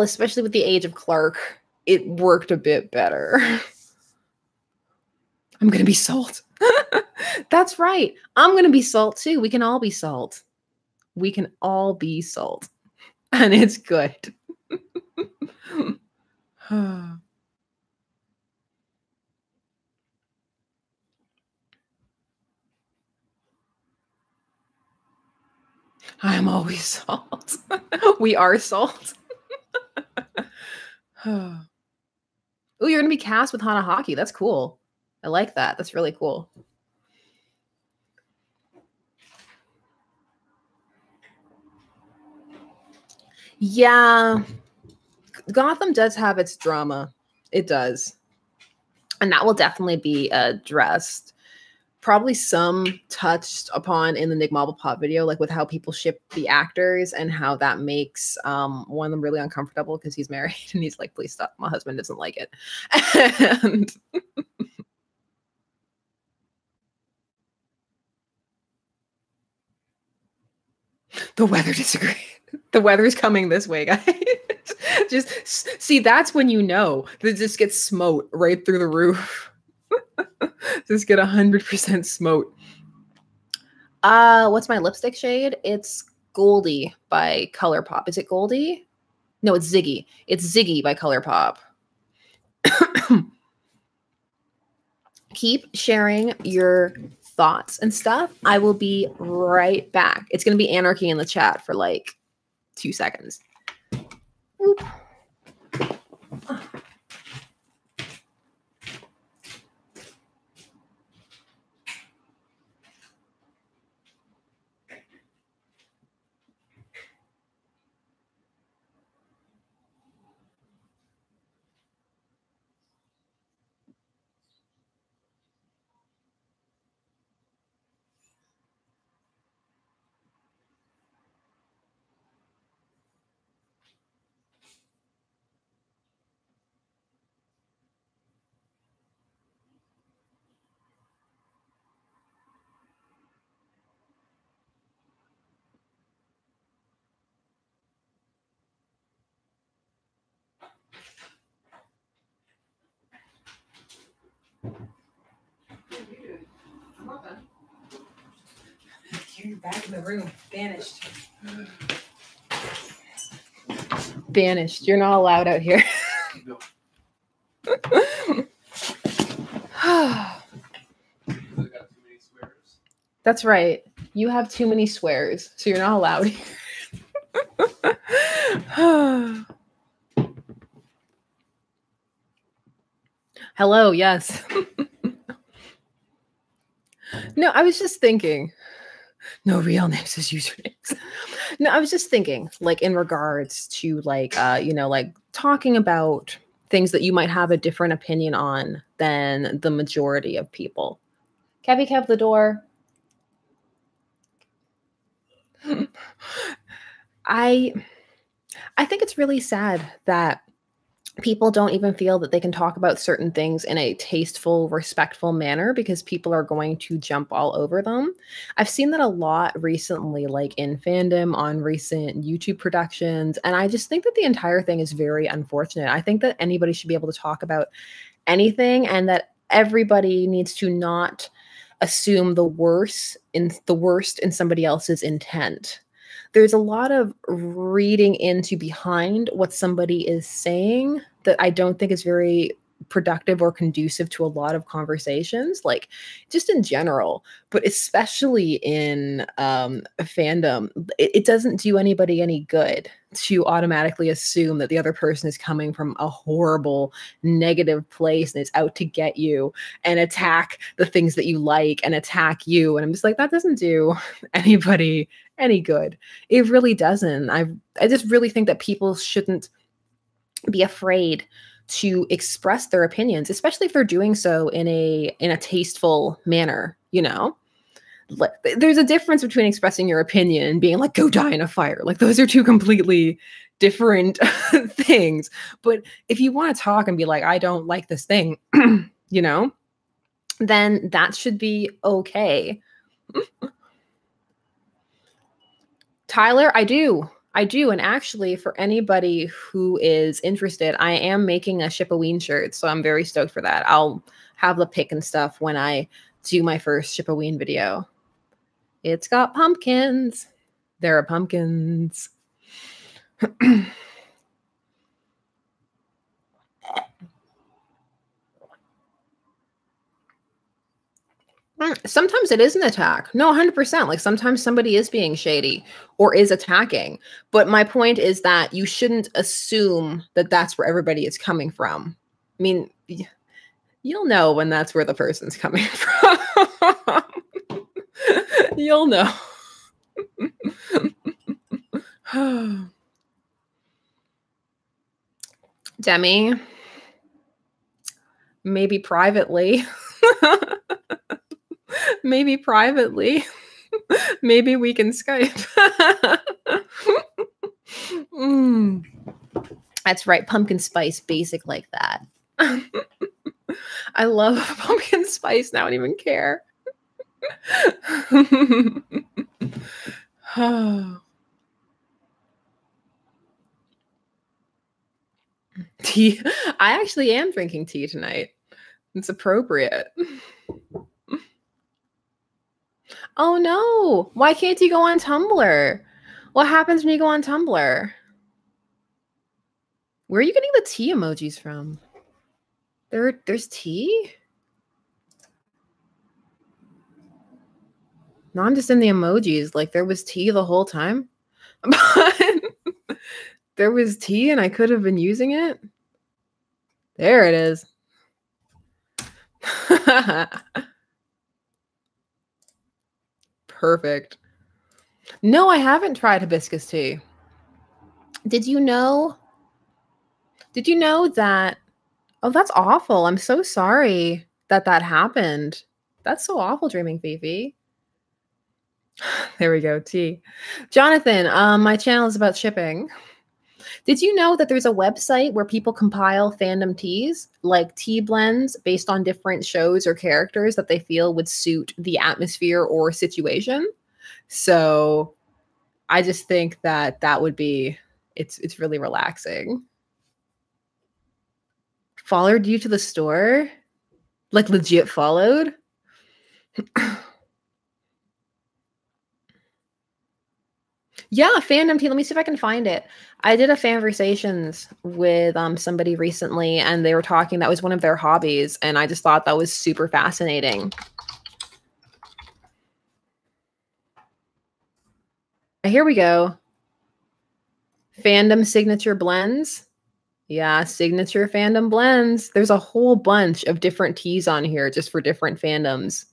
especially with the age of Clark, it worked a bit better. I'm gonna be Salt. That's right. I'm gonna be Salt too. We can all be Salt. We can all be Salt. And it's good. I'm always Salt. We are Salt. Oh, you're gonna be cast with Hana Hockey. That's cool. I like that. That's really cool. Yeah. Gotham does have its drama. It does. And that will definitely be addressed. Probably some touched upon in the Nick Marble Pop video, like with how people ship the actors and how that makes one of them really uncomfortable because he's married and he's like, please stop. My husband doesn't like it. And the weather disagrees. The weather's coming this way, guys. Just see, that's when you know that just gets smote right through the roof. Just get 100% smote. What's my lipstick shade? It's Goldie by ColourPop. Is it Goldie? No, it's Ziggy. It's Ziggy by ColourPop. Keep sharing your thoughts and stuff. I will be right back. It's going to be anarchy in the chat for like 2 seconds. Oop. You're back in the room. Vanished. Vanished. You're not allowed out here. No. That's right. You have too many swears, so you're not allowed here. Hello, yes. No, I was just thinking. No real names as usernames. No, I was just thinking, like, in regards to, like, you know, like, talking about things that you might have a different opinion on than the majority of people. Kevy kept the door. I think it's really sad that people don't even feel that they can talk about certain things in a tasteful, respectful manner because people are going to jump all over them. I've seen that a lot recently, like in Fandom, on recent YouTube productions, and I just think that the entire thing is very unfortunate. I think that anybody should be able to talk about anything, and that everybody needs to not assume the worst in somebody else's intent. There's a lot of reading into behind what somebody is saying that I don't think is very productive or conducive to a lot of conversations, like just in general, but especially in fandom. It doesn't do anybody any good to automatically assume that the other person is coming from a horrible, negative place and is out to get you and attack the things that you like and attack you. And I'm just like, that doesn't do anybody any good. It really doesn't. I just really think that people shouldn't be afraid to express their opinions, especially if they're doing so in a tasteful manner, you know? Like, there's a difference between expressing your opinion and being like, go die in a fire. Like, those are two completely different things. But if you want to talk and be like, I don't like this thing, you know, then that should be okay. Tyler, I do. And actually, for anybody who is interested, I am making a Shipaween shirt. So I'm very stoked for that. I'll have the pic and stuff when I do my first Shipaween video. It's got pumpkins. There are pumpkins. Sometimes it is an attack. No, 100%. Like sometimes somebody is being shady or is attacking. But my point is that you shouldn't assume that that's where everybody is coming from. I mean, you'll know when that's where the person's coming from. You'll know. Demi, maybe privately. Maybe privately. Maybe we can Skype. That's right. Pumpkin spice, basic like that. I love pumpkin spice now. I don't even care. Tea. I actually am drinking tea tonight. It's appropriate. Oh no. Why can't you go on Tumblr? What happens when you go on Tumblr? Where are you getting the tea emojis from? There's tea? No, I'm just in the emojis. Like there was tea the whole time. But there was tea and I could have been using it. There it is. Perfect. No, I haven't tried hibiscus tea. Did you know that? Oh, that's awful. I'm so sorry that happened. That's so awful, Dreaming Fifi. There we go, tea. Jonathan, my channel is about shipping. Did you know that there's a website where people compile fandom teas, like tea blends based on different shows or characters that they feel would suit the atmosphere or situation? So I just think that would be, it's really relaxing. Followed you to the store? Like legit followed? Yeah, fandom tea. Let me see if I can find it. I did a conversations with somebody recently, and they were talking, that was one of their hobbies, and I just thought that was super fascinating. Here we go. Fandom signature blends. Yeah, signature fandom blends. There's a whole bunch of different teas on here just for different fandoms.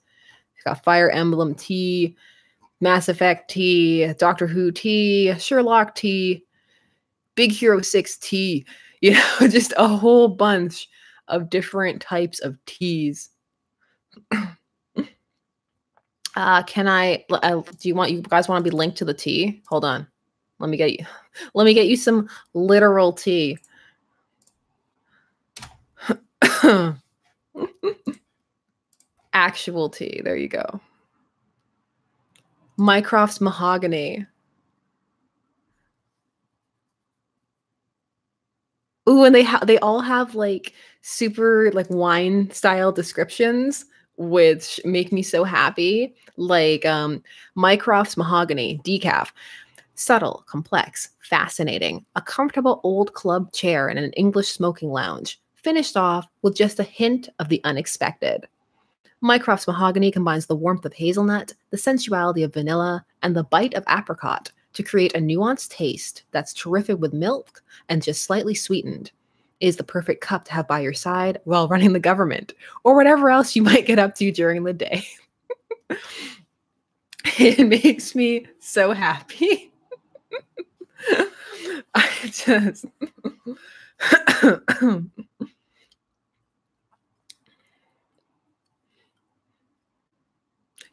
We've got Fire Emblem tea, Mass Effect tea, Doctor Who tea, Sherlock tea, Big Hero 6 tea. You know, just a whole bunch of different types of teas. Can I? Do you guys want to be linked to the tea? Hold on. Let me get you. Let me get you some literal tea. Actual tea. There you go. Mycroft's mahogany. Ooh, and they all have like super like wine style descriptions, which make me so happy. Like Mycroft's mahogany decaf. Subtle, complex, fascinating. A comfortable old club chair in an English smoking lounge, finished off with just a hint of the unexpected. Mycroft's mahogany combines the warmth of hazelnut, the sensuality of vanilla, and the bite of apricot to create a nuanced taste that's terrific with milk and just slightly sweetened. It is the perfect cup to have by your side while running the government or whatever else you might get up to during the day. It makes me so happy. I just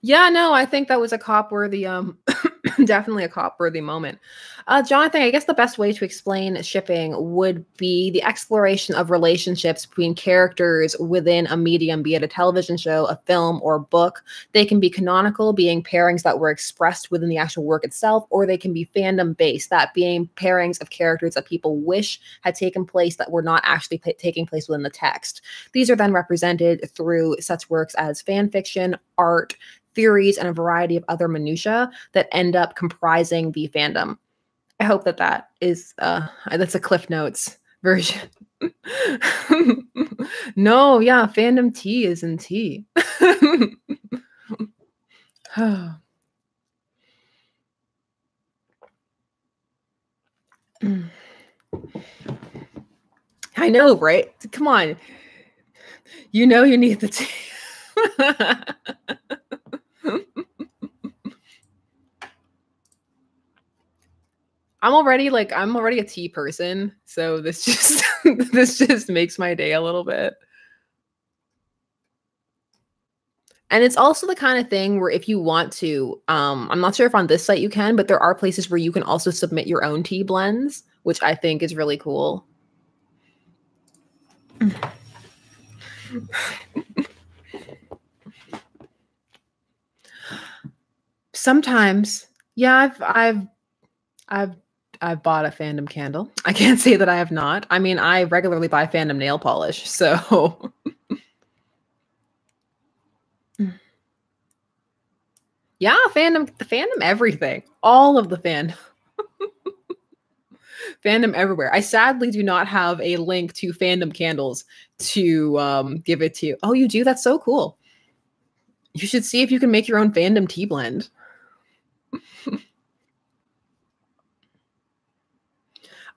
Yeah, no, I think that was a cop-worthy, definitely a cop-worthy moment. Jonathan, I guess the best way to explain shipping would be the exploration of relationships between characters within a medium, be it a television show, a film, or a book. They can be canonical, being pairings that were expressed within the actual work itself, or they can be fandom-based, that being pairings of characters that people wish had taken place that were not actually taking place within the text. These are then represented through such works as fan fiction, art, theories, and a variety of other minutiae that end up comprising the fandom. I hope that that is that's a Cliff Notes version. No, yeah, fandom tea is in tea. I know, right? Come on. You know you need the tea. I'm already a tea person, so this just this just makes my day a little bit. And it's also the kind of thing where if you want to, I'm not sure if on this site you can, but there are places where you can also submit your own tea blends, which I think is really cool. Sometimes, yeah, I've bought a fandom candle. I can't say that I have not. I mean, I regularly buy fandom nail polish, so yeah, the fandom everything. All of the fandom. Fandom everywhere. I sadly do not have a link to fandom candles to give it to you. Oh, you do? That's so cool. You should see if you can make your own fandom tea blend.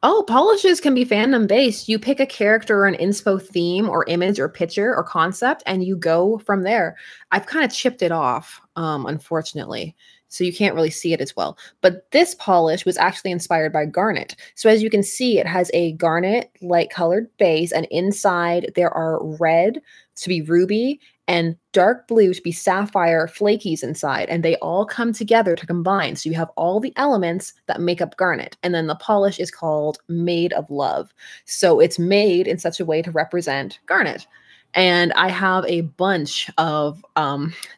Oh, polishes can be fandom based. You pick a character or an inspo theme or image or picture or concept, and you go from there. I've kind of chipped it off, unfortunately, so you can't really see it as well. But this polish was actually inspired by garnet. So as you can see, it has a garnet light colored base, and inside there are red to be ruby and dark blue to be sapphire flakies inside, and they all come together to combine. So you have all the elements that make up garnet, and then the polish is called Made of Love. So it's made in such a way to represent garnet. And I have a bunch of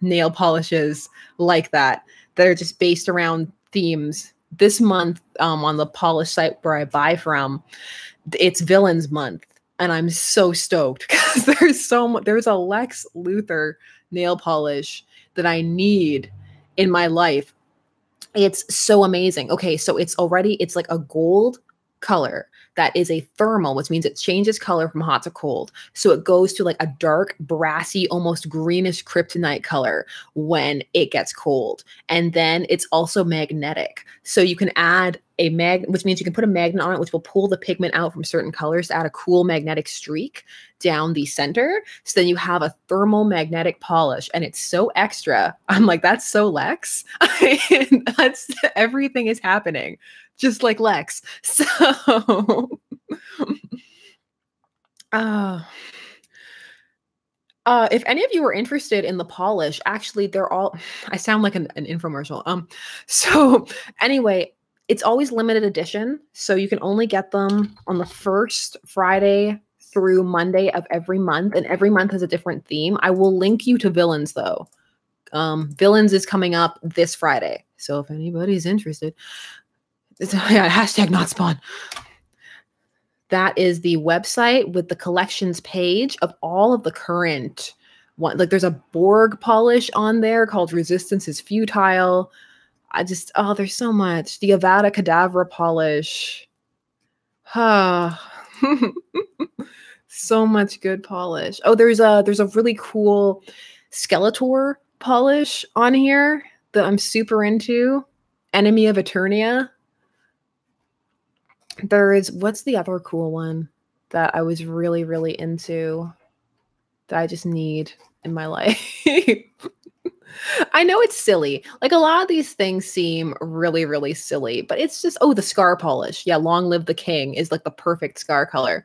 nail polishes like that that are just based around themes. This month on the polish site where I buy from, it's Villains Month. And I'm so stoked because there's so much. There's a Lex Luthor nail polish that I need in my life. It's so amazing. Okay, so it's like a gold color that is a thermal, which means it changes color from hot to cold. So it goes to like a dark, brassy, almost greenish kryptonite color when it gets cold. And then it's also magnetic. So you can add a which means you can put a magnet on it, which will pull the pigment out from certain colors to add a cool magnetic streak down the center. So then you have a thermal magnetic polish, and it's so extra. I'm like, that's so Lex. That's everything is happening just like Lex. So Uh, if any of you are interested in the polish, actually, they're all I sound like an infomercial. So anyway, it's always limited edition, so you can only get them on the first Friday through Monday of every month, and every month has a different theme. I will link you to Villains though. Villains is coming up this Friday, so if anybody's interested, yeah, hashtag not spawn. That is the website with the collections page of all of the current one. Like there's a Borg polish on there called Resistance is Futile. Oh, there's so much. The Avada Kedavra polish. So much good polish. Oh, there's a really cool Skeletor polish on here that I'm super into. Enemy of Eternia. What's the other cool one that I was really, really into that I just need in my life? I know it's silly. Like a lot of these things seem really, really silly, but it's just, oh, the scar polish. Yeah, Long Live the King is like the perfect scar color.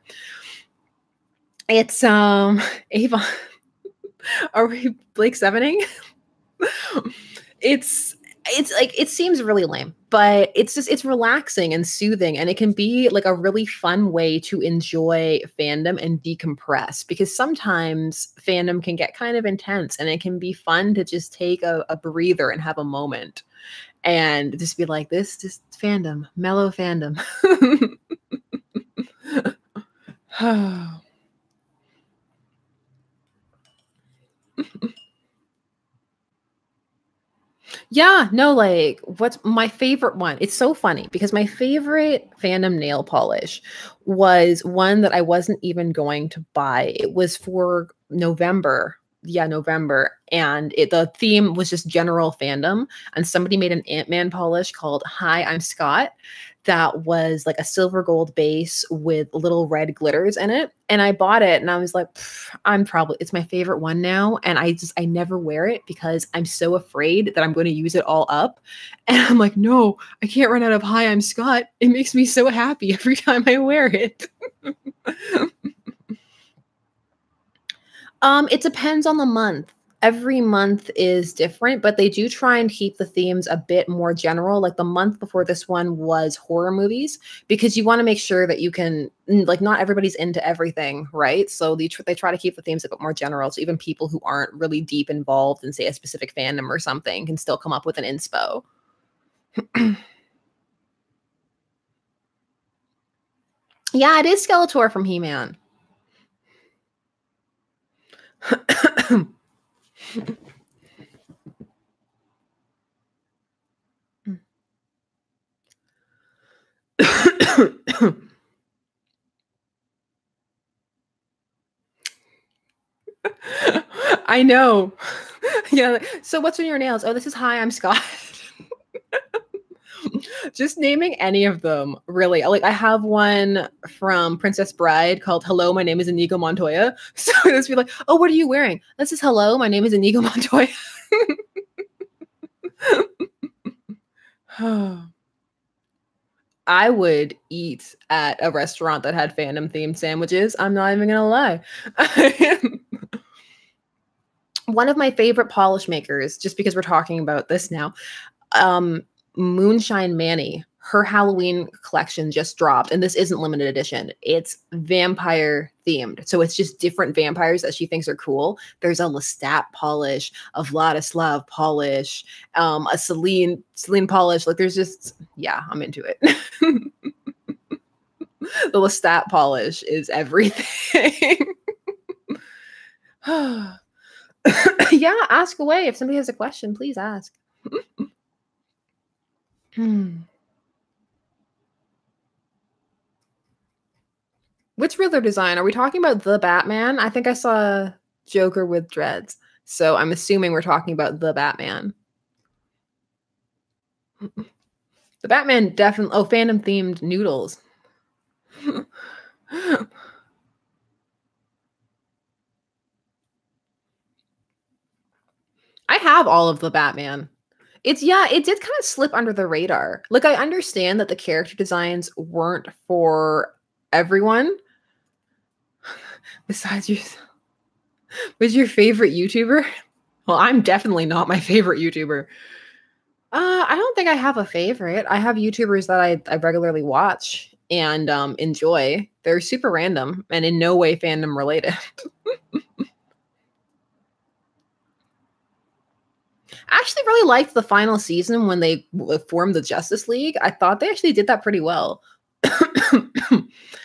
It's Avon. Are we Blake Sevening? It's like it seems really lame, but it's relaxing and soothing, and it can be like a really fun way to enjoy fandom and decompress, because sometimes fandom can get kind of intense, and it can be fun to just take a breather and have a moment and just be like, this just fandom, mellow fandom. Yeah, no, like what's my favorite one? It's so funny because my favorite fandom nail polish was one that I wasn't even going to buy. It was for November. Yeah, November. And the theme was just general fandom. And somebody made an Ant-Man polish called Hi, I'm Scott. That was like a silver gold base with little red glitters in it. And I bought it and I was like, it's my favorite one now. And I never wear it because I'm so afraid that I'm going to use it all up. And I'm like, no, I can't run out of Hi, I'm Scott. It makes me so happy every time I wear it. It depends on the month. Every month is different, but they do try and keep the themes a bit more general. Like the month before this one was horror movies, because you want to make sure that you can, like, not everybody's into everything, right? So they try to keep the themes a bit more general. So even people who aren't really deep involved in, say, a specific fandom or something can still come up with an inspo. Yeah, it is Skeletor from He-Man. I know. Yeah. So what's in your nails? Oh, this is Hi, I'm Scott. Just naming any of them, really. Like I have one from Princess Bride called "Hello, my name is Inigo Montoya." So it's be like, "Oh, what are you wearing?" This is "Hello, my name is Inigo Montoya." I would eat at a restaurant that had fandom themed sandwiches. I'm not even gonna lie. One of my favorite polish makers, just because we're talking about this now, Moonshine Manny, her Halloween collection just dropped, and this isn't limited edition. It's vampire themed, so it's just different vampires that she thinks are cool. There's a Lestat polish, a Vladislav polish, a Celine polish. Like there's just, yeah, I'm into it. The Lestat polish is everything. Yeah, ask away. If somebody has a question, please ask. Which Riddler design? Are we talking about the Batman? I think I saw Joker with dreads. So I'm assuming we're talking about the Batman. The Batman definitely... Oh, fandom-themed noodles. I have all of the Batman. It did kind of slip under the radar. Like, I understand that the character designs weren't for everyone. Besides your, was your favorite YouTuber? Well, I'm definitely not my favorite YouTuber. I don't think I have a favorite. I have YouTubers that I regularly watch and enjoy. They're super random and in no way fandom related. I actually really liked the final season when they formed the Justice League. I thought they actually did that pretty well.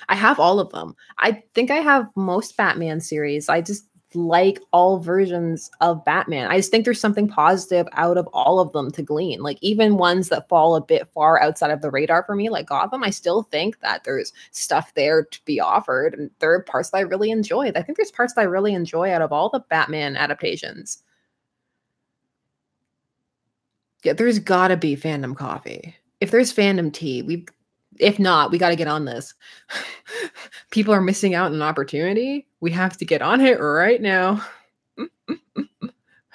I have all of them. I think I have most Batman series. I just like all versions of Batman. I just think there's something positive out of all of them to glean. Like even ones that fall a bit far outside of the radar for me, like Gotham, I still think that there's stuff there to be offered. And there are parts that I really enjoy. I think there's parts that I really enjoy out of all the Batman adaptations. Yeah, there's gotta be fandom coffee. If there's fandom tea, if not, we gotta get on this. People are missing out on an opportunity. We have to get on it right now.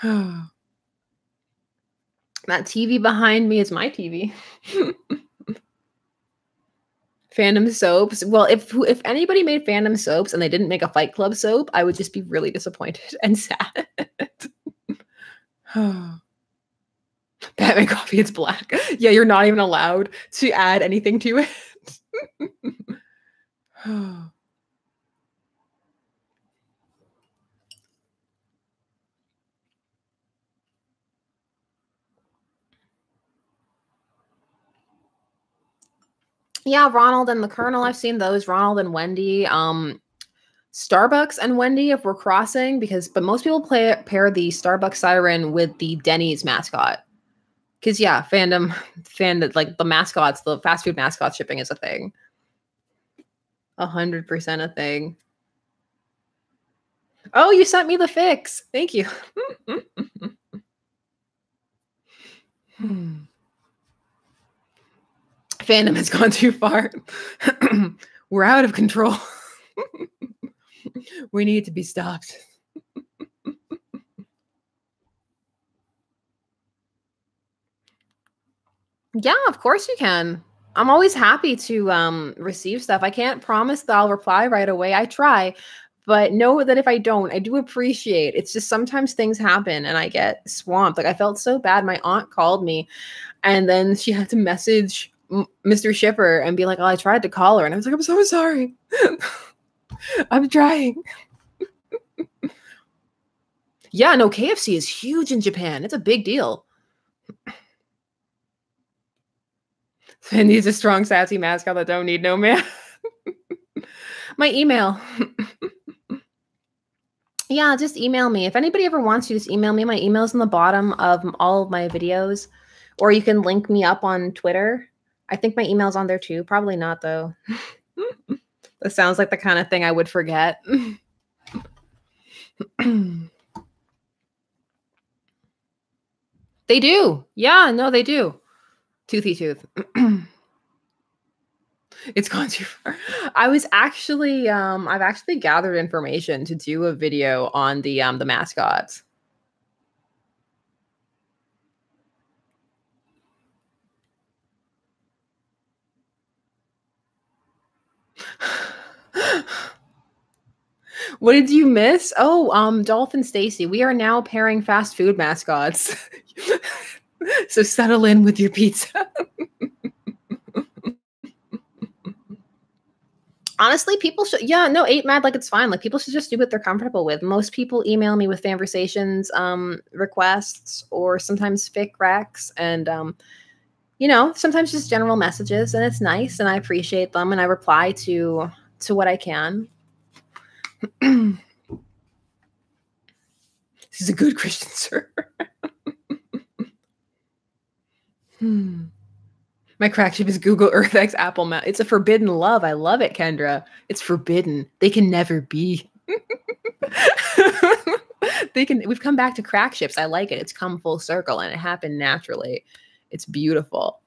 That TV behind me is my TV. Fandom soaps. Well, if anybody made fandom soaps and they didn't make a Fight Club soap, I would just be really disappointed and sad. Batman coffee, it's black. Yeah, you're not even allowed to add anything to it. Yeah, Ronald and the Colonel, I've seen those. Ronald and Wendy. Starbucks and Wendy, if we're crossing, but most people pair the Starbucks siren with the Denny's mascot. Because yeah, fandom, like the mascots, the fast food mascot shipping is a thing. 100% a thing. Oh, you sent me the fix. Thank you. Fandom has gone too far. We're out of control. We need to be stopped. Yeah, of course you can. I'm always happy to receive stuff. I can't promise that I'll reply right away. I try, but know that if I don't, I do appreciate. It's just sometimes things happen and I get swamped. Like I felt so bad. My aunt called me and then she had to message Mr. Shipper and be like, "Oh, I tried to call her." And I was like, "I'm so sorry." I'm trying. Yeah, no, KFC is huge in Japan. It's a big deal. And he's a strong, sassy mascot that don't need no man. My email. Yeah, just email me. If anybody ever wants to, just email me. My email's in the bottom of all of my videos. Or you can link me up on Twitter. I think my email's on there too. Probably not, though. That sounds like the kind of thing I would forget. They do. Yeah, no, they do. Toothy tooth. It's gone too far. I've actually gathered information to do a video on the mascots. What did you miss? Oh, Dolphin Stacy. We are now pairing fast food mascots. So settle in with your pizza. Honestly, people should, yeah, no, 8mad, like it's fine. Like people should just do what they're comfortable with. Most people email me with conversations, requests, or sometimes fic recs, and sometimes just general messages, and it's nice, and I appreciate them, and I reply to what I can. This is a good Christian server. My crack ship is Google Earth X Apple Map. It's a forbidden love. I love it, Kendra. It's forbidden. They can never be. We've come back to crack ships. I like it. It's come full circle and it happened naturally. It's beautiful.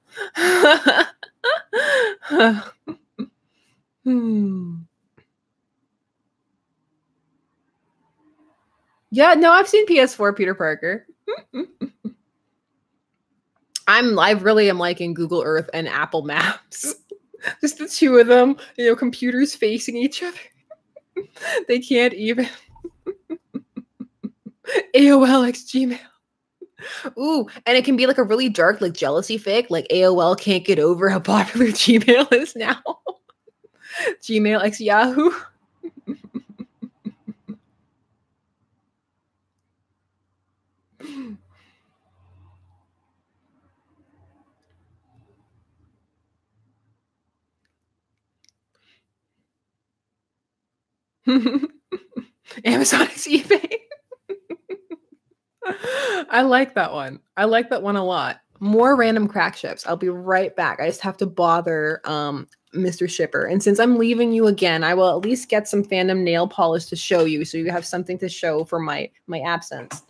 Yeah, no, I've seen PS4 Peter Parker. I really am liking Google Earth and Apple Maps. Just the two of them, computers facing each other. They can't even AOL x Gmail. Ooh, and it can be like a really dark, like jealousy fic. Like AOL can't get over how popular Gmail is now. Gmail x Yahoo. Amazon x eBay. I like that one. I like that one a lot. More random crack ships. I'll be right back. I just have to bother Mr. Shipper. And since I'm leaving you again, I will at least get some fandom nail polish to show you so you have something to show for my absence.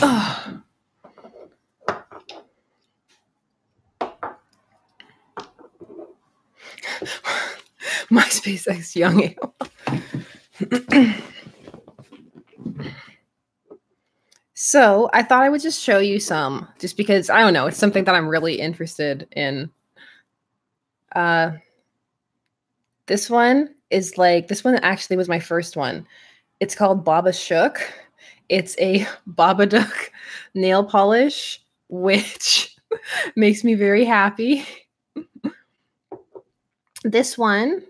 Ugh. MySpace X Young AOL. So I thought I would just show you some, just because I don't know, it's something that I'm really interested in. This one actually was my first one. It's called Baba Shook. It's a Babadook nail polish, which makes me very happy. This one,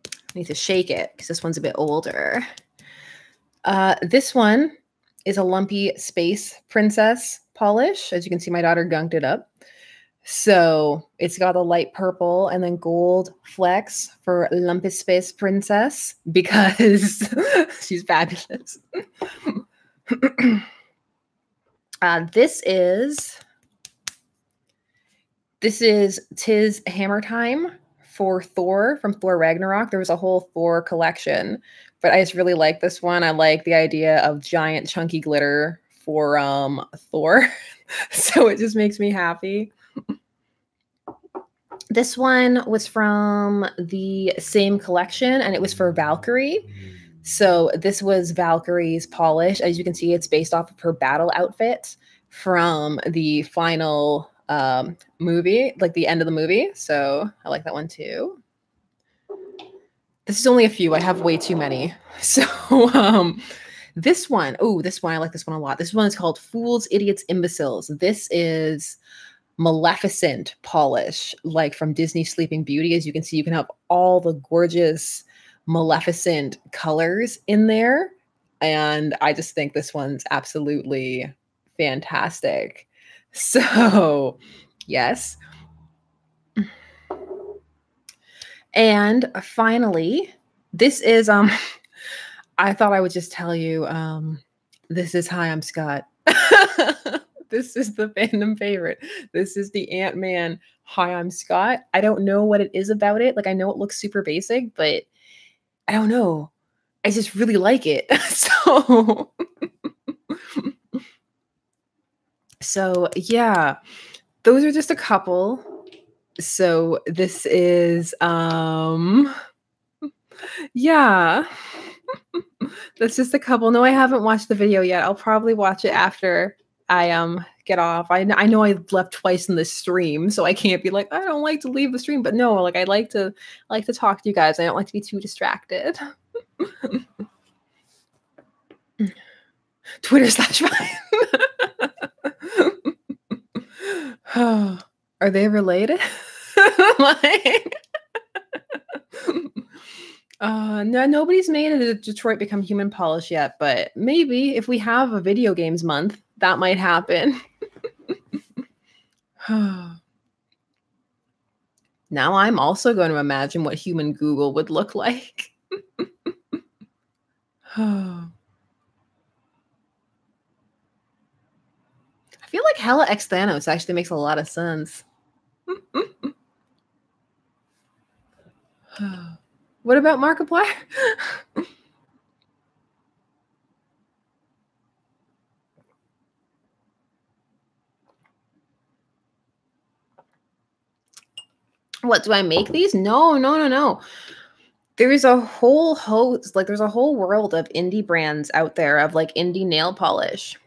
I need to shake it because this one's a bit older. This one is a lumpy space princess polish. As you can see, my daughter gunked it up. So it's got a light purple and then gold flecks for lumpy space princess because she's fabulous. This is Tis Hammer Time for Thor from Thor Ragnarok. There was a whole Thor collection, but I just really like this one. I like the idea of giant chunky glitter for Thor. So it just makes me happy. This one was from the same collection and it was for Valkyrie. So this was Valkyrie's polish. As you can see, it's based off of her battle outfit from the final movie, like the end of the movie. So I like that one too. This is only a few. I have way too many. So this one, I like this one a lot. This one is called Fools, Idiots, Imbeciles. This is Maleficent polish, like from Disney Sleeping Beauty. As you can see, you can have all the gorgeous Maleficent colors in there. And I just think this one's absolutely fantastic. So, yes. And finally, this is I thought I would just tell you this is Hi, I'm Scott. This is the fandom favorite. This is the Ant-Man Hi, I'm Scott. I don't know what it is about it. Like, I know it looks super basic, but I don't know. I just really like it. So So yeah, those are just a couple. So this is yeah. That's just a couple. No, I haven't watched the video yet. I'll probably watch it after I get off. I know I left twice in the stream, so I can't be like, I don't like to leave the stream, but no, like I like to talk to you guys. I don't like to be too distracted. Twitter/Vine. Are they related? Like, no, nobody's made a Detroit Become Human polish yet, but maybe if we have a video games month, that might happen. Now I'm also going to imagine what human Google would look like. I feel like Hella X Thanos actually makes a lot of sense. What about Markiplier? What, do I make these? No, no, no, no. There's a whole host, like there's a whole world of indie brands out there of like indie nail polish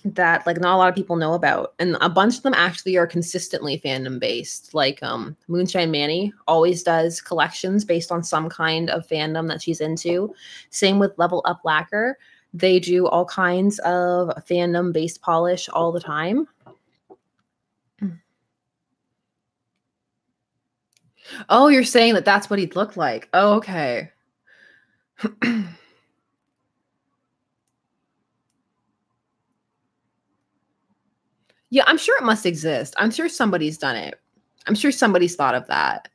that like not a lot of people know about, and a bunch of them actually are consistently fandom based. Like Moonshine Manny always does collections based on some kind of fandom that she's into. Same with Level Up Lacquer. They do all kinds of fandom based polish all the time. Oh, you're saying that that's what he'd look like. Oh, okay. Yeah, I'm sure it must exist. I'm sure somebody's done it. I'm sure somebody's thought of that.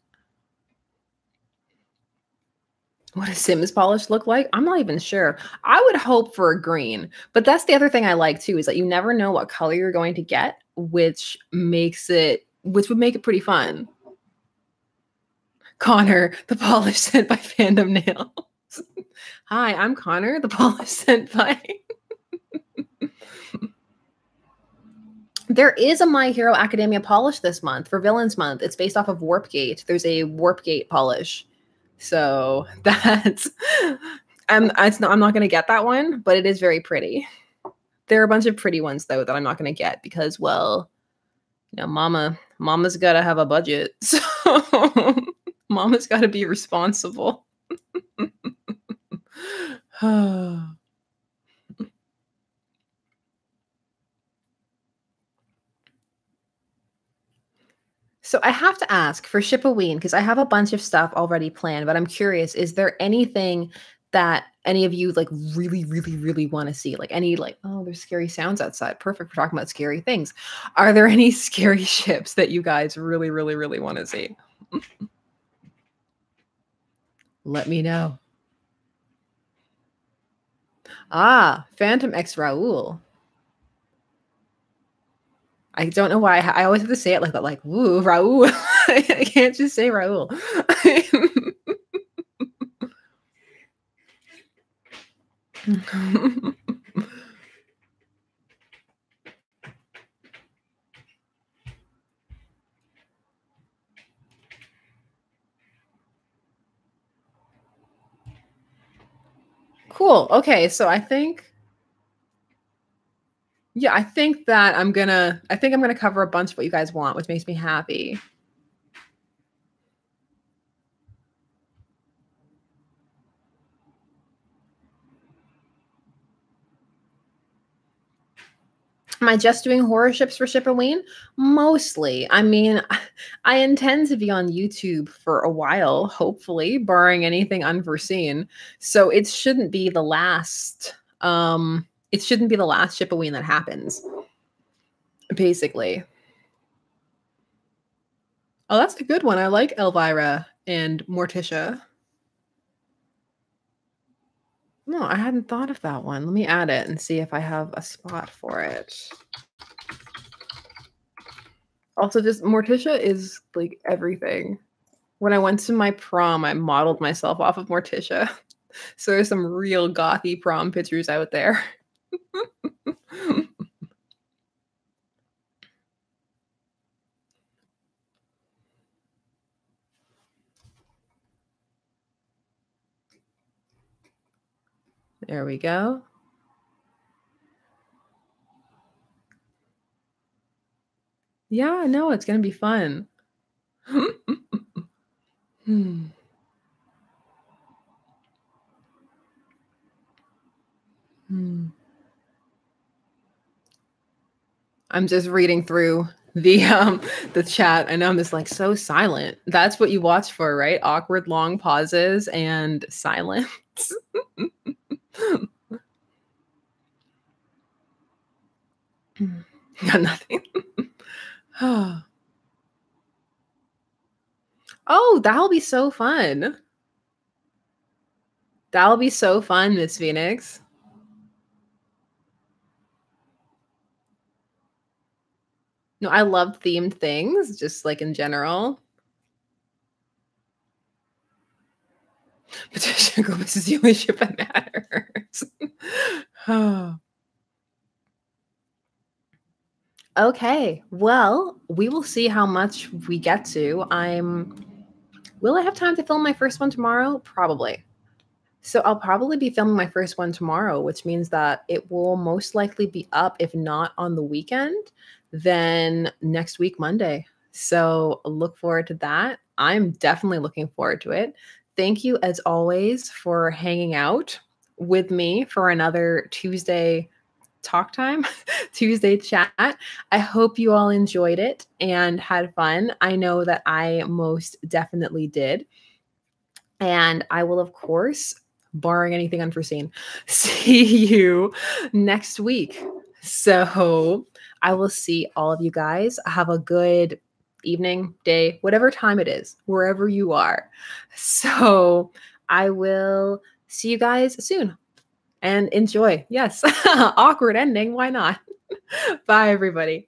What does Sims polish look like? I'm not even sure. I would hope for a green, but that's the other thing I like too, is that you never know what color you're going to get, which would make it pretty fun. Connor, the polish sent by Fandom Nails. Hi, I'm Connor, the polish sent by. There is a My Hero Academia polish this month for Villains Month. It's based off of Warpgate. There's a Warpgate polish. So that's I'm not going to get that one, but it is very pretty. There are a bunch of pretty ones though that I'm not going to get because, well, you know, mama's got to have a budget. So mama's got to be responsible. So I have to ask for Shipaween, because I have a bunch of stuff already planned, but I'm curious, is there anything that any of you like really, really, really want to see? Like any like, oh, there's scary sounds outside. Perfect for talking about scary things. Are there any scary ships that you guys really, really, really want to see? Let me know. Ah, Phantom X Raoul. I don't know why. I always have to say it like that, like, woo, Raoul. I can't just say Raoul. Cool. Okay, so I think I think that I'm gonna cover a bunch of what you guys want, which makes me happy. Am I just doing horror ships for Shipaween? Mostly. I mean, I intend to be on YouTube for a while, hopefully, barring anything unforeseen. So it shouldn't be the last Shipaween that happens. Basically. Oh, that's a good one. I like Elvira and Morticia. No, I hadn't thought of that one. Let me add it and see if I have a spot for it. Also, just Morticia is like everything. When I went to my prom, I modeled myself off of Morticia. So there's some real gothy prom pictures out there. There we go. Yeah, no, it's gonna be fun. Hmm. Hmm. I'm just reading through the chat, and I'm just like so silent. That's what you watch for, right? Awkward long pauses and silence. Got nothing. Oh, that'll be so fun. That'll be so fun, Miss Phoenix. No, I love themed things, just like in general. Patricia Gomez is the only ship that matters. Okay, well, we will see how much we get to. Will I have time to film my first one tomorrow? Probably. So I'll probably be filming my first one tomorrow, which means that it will most likely be up, if not on the weekend, then next week, Monday. So look forward to that. I'm definitely looking forward to it. Thank you, as always, for hanging out with me for another Tuesday talk time, Tuesday chat. I hope you all enjoyed it and had fun. I know that I most definitely did. And I will, of course, barring anything unforeseen, see you next week. So I will see all of you guys. Have a good evening, day, whatever time it is, wherever you are. So I will see you guys soon and enjoy. Yes, awkward ending. Why not? Bye, everybody.